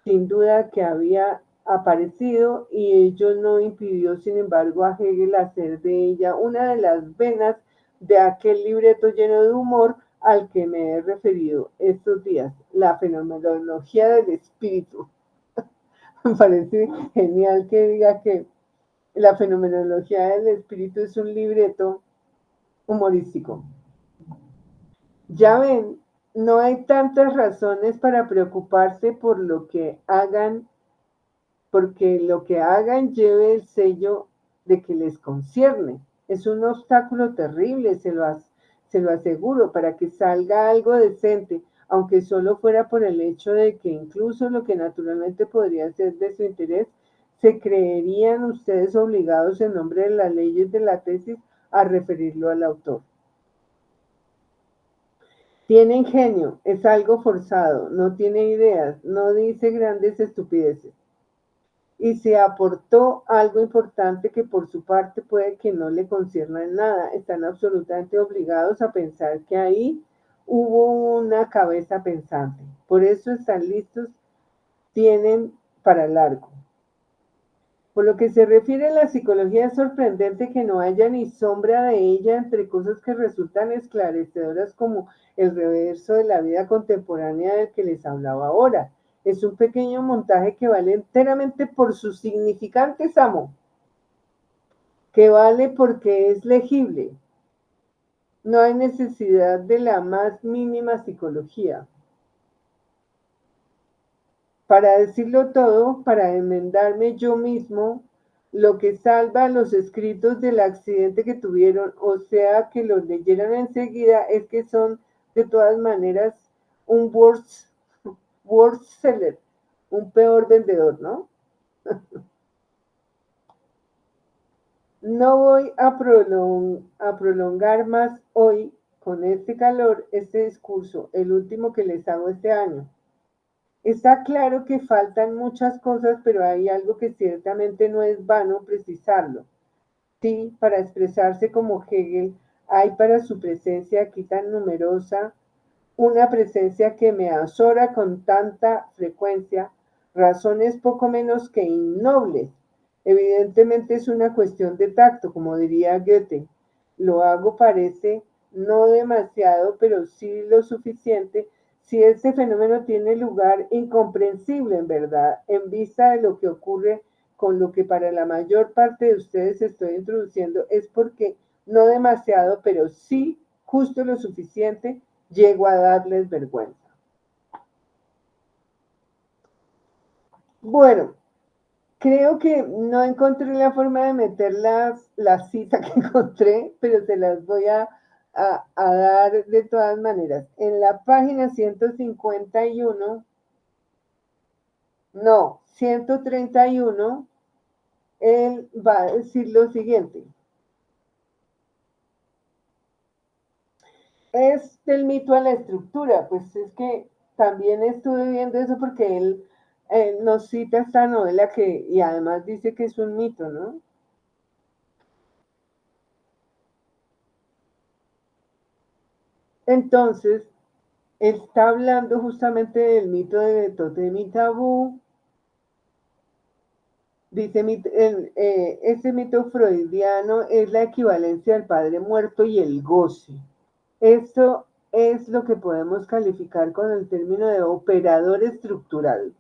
sin duda que había aparecido y ello no impidió, sin embargo, a Hegel hacer de ella una de las venas de aquel libreto lleno de humor al que me he referido estos días, la fenomenología del espíritu. Me parece genial que diga que la fenomenología del espíritu es un libreto humorístico. Ya ven, no hay tantas razones para preocuparse por lo que hagan, porque lo que hagan lleve el sello de que les concierne. Es un obstáculo terrible, se lo aseguro, para que salga algo decente, aunque solo fuera por el hecho de que incluso lo que naturalmente podría ser de su interés, se creerían ustedes obligados en nombre de las leyes de la tesis a referirlo al autor. Tiene ingenio, es algo forzado, no tiene ideas, no dice grandes estupideces. Y se aportó algo importante que por su parte puede que no le concierna en nada. Están absolutamente obligados a pensar que ahí hubo una cabeza pensante. Por eso están listos, tienen para largo. Por lo que se refiere a la psicología, es sorprendente que no haya ni sombra de ella entre cosas que resultan esclarecedoras como el reverso de la vida contemporánea del que les hablaba ahora. Es un pequeño montaje que vale enteramente por sus significantes, amo, que vale porque es legible. No hay necesidad de la más mínima psicología. Para decirlo todo, para enmendarme yo mismo, lo que salva los escritos del accidente que tuvieron, o sea, que los leyeran enseguida, es que son de todas maneras un worst seller, un peor vendedor, ¿no? No voy a prolongar más hoy con este calor este discurso, el último que les hago este año. Está claro que faltan muchas cosas, pero hay algo que ciertamente no es vano precisarlo. Sí, para expresarse como Hegel, hay para su presencia aquí tan numerosa, una presencia que me azora con tanta frecuencia, razones poco menos que innobles. Evidentemente es una cuestión de tacto, como diría Goethe. Lo hago parece no demasiado, pero sí lo suficiente. Si este fenómeno tiene lugar, incomprensible en verdad, en vista de lo que ocurre con lo que para la mayor parte de ustedes estoy introduciendo, es porque no demasiado, pero sí justo lo suficiente, llego a darles vergüenza. Bueno, creo que no encontré la forma de meter la cita que encontré, pero se las voy a dar de todas maneras. En la página 151, no, 131, él va a decir lo siguiente. Es del mito a la estructura, pues es que también estuve viendo eso porque él nos cita esta novela que, y además dice que es un mito, ¿no? Entonces, está hablando justamente del mito de Totem y Tabú. Dice, ese mito freudiano es la equivalencia del padre muerto y el goce. Esto es lo que podemos calificar con el término de operador estructural.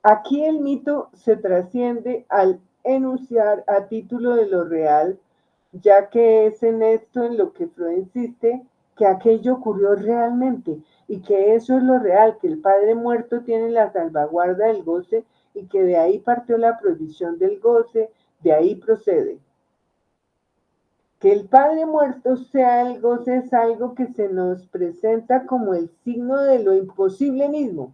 Aquí el mito se trasciende al enunciar a título de lo real, ya que es en esto en lo que Freud insiste, que aquello ocurrió realmente y que eso es lo real, que el padre muerto tiene la salvaguarda del goce y que de ahí partió la prohibición del goce, de ahí procede. Que el padre muerto sea el goce es algo que se nos presenta como el signo de lo imposible mismo.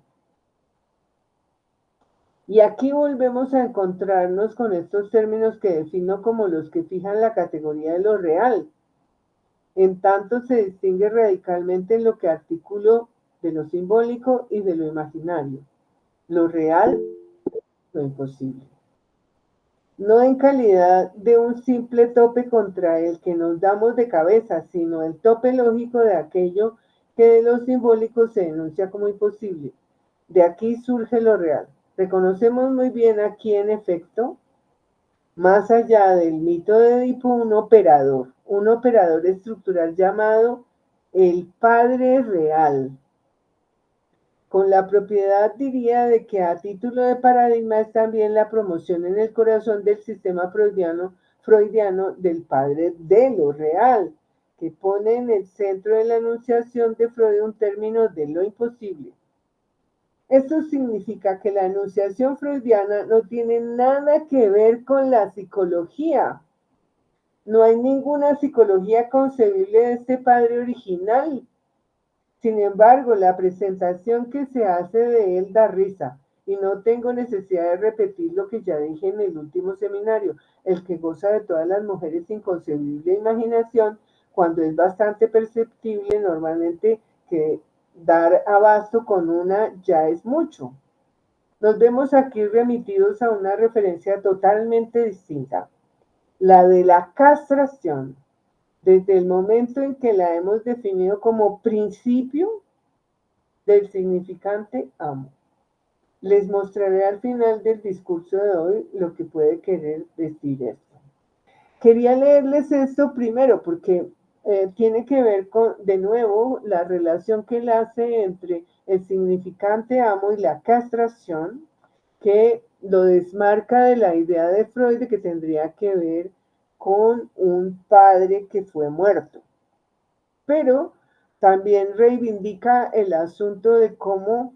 Y aquí volvemos a encontrarnos con estos términos que defino como los que fijan la categoría de lo real. En tanto se distingue radicalmente en lo que articulo de lo simbólico y de lo imaginario. Lo real, lo imposible. No en calidad de un simple tope contra el que nos damos de cabeza, sino el tope lógico de aquello que de lo simbólico se denuncia como imposible. De aquí surge lo real. Reconocemos muy bien aquí, en efecto, más allá del mito de Edipo, un operador estructural llamado el Padre Real, con la propiedad, diría, de que a título de paradigma es también la promoción en el corazón del sistema freudiano del Padre de lo real, que pone en el centro de la enunciación de Freud un término de lo imposible. Esto significa que la enunciación freudiana no tiene nada que ver con la psicología. No hay ninguna psicología concebible de este padre original. Sin embargo, la presentación que se hace de él da risa, y no tengo necesidad de repetir lo que ya dije en el último seminario. El que goza de todas las mujeres inconcebible imaginación, cuando es bastante perceptible normalmente que dar abasto con una ya es mucho. Nos vemos aquí remitidos a una referencia totalmente distinta, la de la castración, desde el momento en que la hemos definido como principio del significante amo. Les mostraré al final del discurso de hoy lo que puede querer decir esto. Quería leerles esto primero porque tiene que ver con, de nuevo, la relación que él hace entre el significante amo y la castración, que lo desmarca de la idea de Freud de que tendría que ver con un padre que fue muerto. Pero también reivindica el asunto de cómo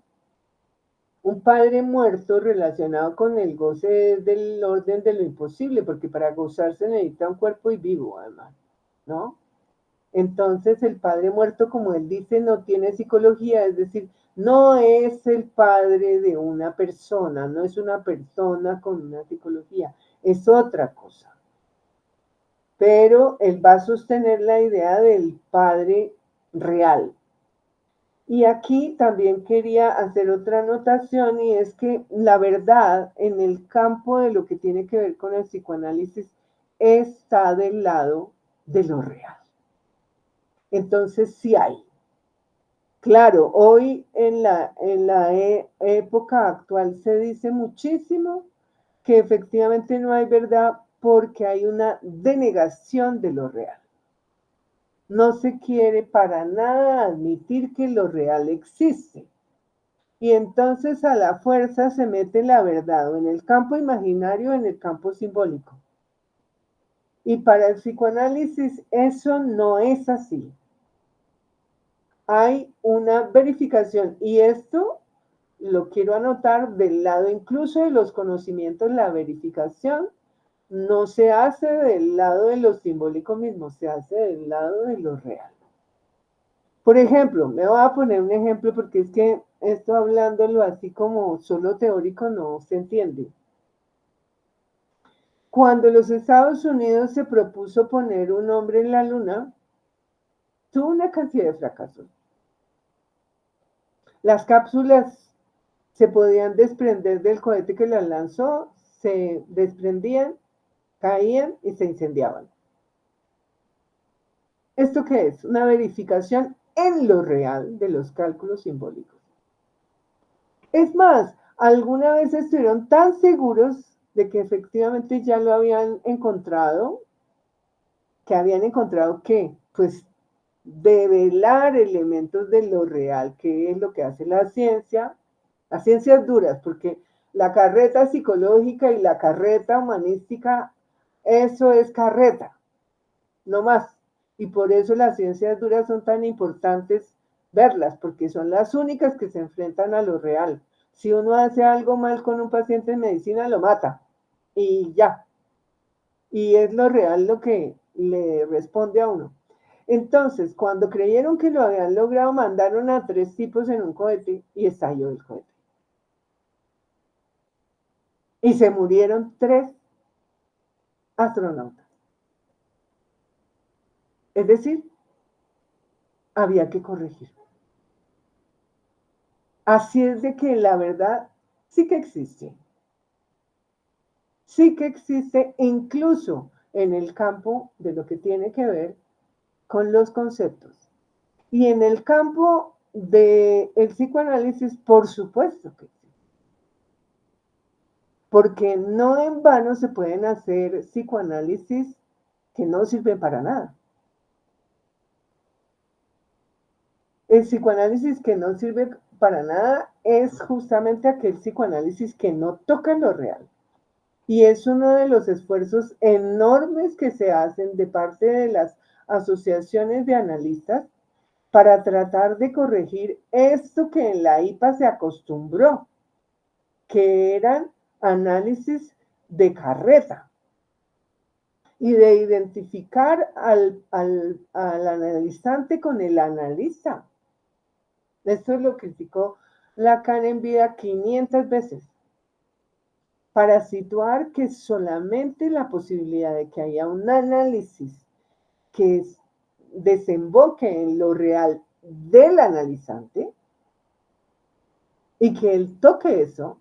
un padre muerto relacionado con el goce del orden de lo imposible, porque para gozarse necesita un cuerpo y vivo, además, ¿no? Entonces el padre muerto, como él dice, no tiene psicología, es decir, no es el padre de una persona, no es una persona con una psicología, es otra cosa. Pero él va a sostener la idea del padre real. Y aquí también quería hacer otra anotación, y es que la verdad en el campo de lo que tiene que ver con el psicoanálisis está del lado de lo real. Entonces sí hay. Claro, hoy en la época actual se dice muchísimo que efectivamente no hay verdad porque hay una denegación de lo real. No se quiere para nada admitir que lo real existe. Y entonces a la fuerza se mete la verdad o en el campo imaginario o en el campo simbólico. Y para el psicoanálisis eso no es así. Hay una verificación, y esto lo quiero anotar del lado incluso de los conocimientos. La verificación no se hace del lado de lo simbólico mismo, se hace del lado de lo real. Por ejemplo, me voy a poner un ejemplo porque es que esto hablándolo así como solo teórico no se entiende. Cuando los Estados Unidos se propuso poner un hombre en la luna, tuvo una cantidad de fracasos. Las cápsulas se podían desprender del cohete que las lanzó, se desprendían, caían y se incendiaban. ¿Esto qué es? Una verificación en lo real de los cálculos simbólicos. Es más, alguna vez estuvieron tan seguros de que efectivamente ya lo habían encontrado, que habían encontrado que, pues, develar elementos de lo real, que es lo que hace la ciencia, las ciencias duras, porque la carreta psicológica y la carreta humanística, eso es carreta, no más. Y por eso las ciencias duras son tan importantes verlas, porque son las únicas que se enfrentan a lo real. Si uno hace algo mal con un paciente en medicina, lo mata y ya. Y es lo real lo que le responde a uno. Entonces, cuando creyeron que lo habían logrado, mandaron a 3 tipos en un cohete y estalló el cohete. Y se murieron 3 astronautas. Es decir, había que corregir. Así es de que la verdad sí que existe. Sí que existe incluso en el campo de lo que tiene que ver con los conceptos. Y en el campo del psicoanálisis, por supuesto que sí. Porque no en vano se pueden hacer psicoanálisis que no sirven para nada. El psicoanálisis que no sirve para nada es justamente aquel psicoanálisis que no toca lo real. Y es uno de los esfuerzos enormes que se hacen de parte de las asociaciones de analistas para tratar de corregir esto que en la IPA se acostumbró, que eran análisis de carreta y de identificar al analizante con el analista. Esto lo criticó Lacan en vida 500 veces, para situar que solamente la posibilidad de que haya un análisis que desemboque en lo real del analizante y que él toque eso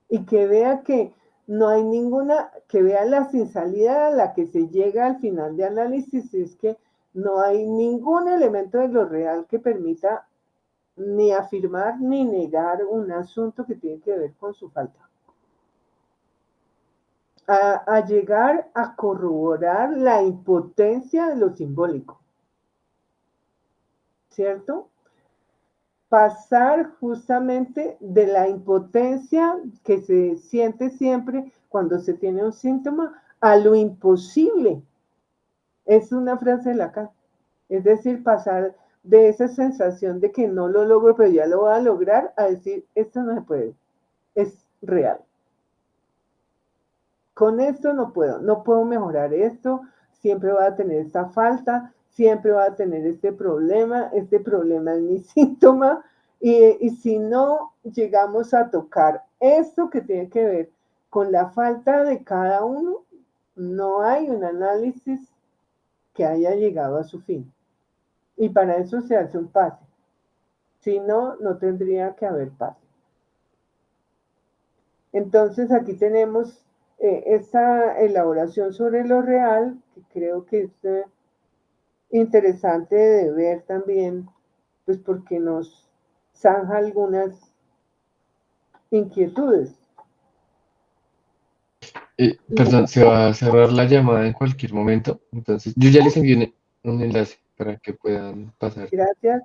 y que vea que no hay ninguna, que vea la sin salida a la que se llega al final de análisis, es que no hay ningún elemento de lo real que permita ni afirmar ni negar un asunto que tiene que ver con su falta. A llegar a corroborar la impotencia de lo simbólico, ¿cierto? pasar justamente de la impotencia que se siente siempre cuando se tiene un síntoma a lo imposible. Es una frase de Lacan. Es decir, pasar de esa sensación de que no lo logro, pero ya lo voy a lograr, a decir, esto no se puede, es real. Con esto no puedo mejorar esto, siempre voy a tener esta falta, siempre voy a tener este problema es mi síntoma, y si no llegamos a tocar esto que tiene que ver con la falta de cada uno, no hay un análisis que haya llegado a su fin. Y para eso se hace un pase. Si no, no tendría que haber pase. Entonces aquí tenemos esta elaboración sobre lo real, que creo que es interesante de ver también, pues porque nos zanja algunas inquietudes. Perdón, se va a cerrar la llamada en cualquier momento, entonces yo ya les envié un enlace para que puedan pasar. Gracias.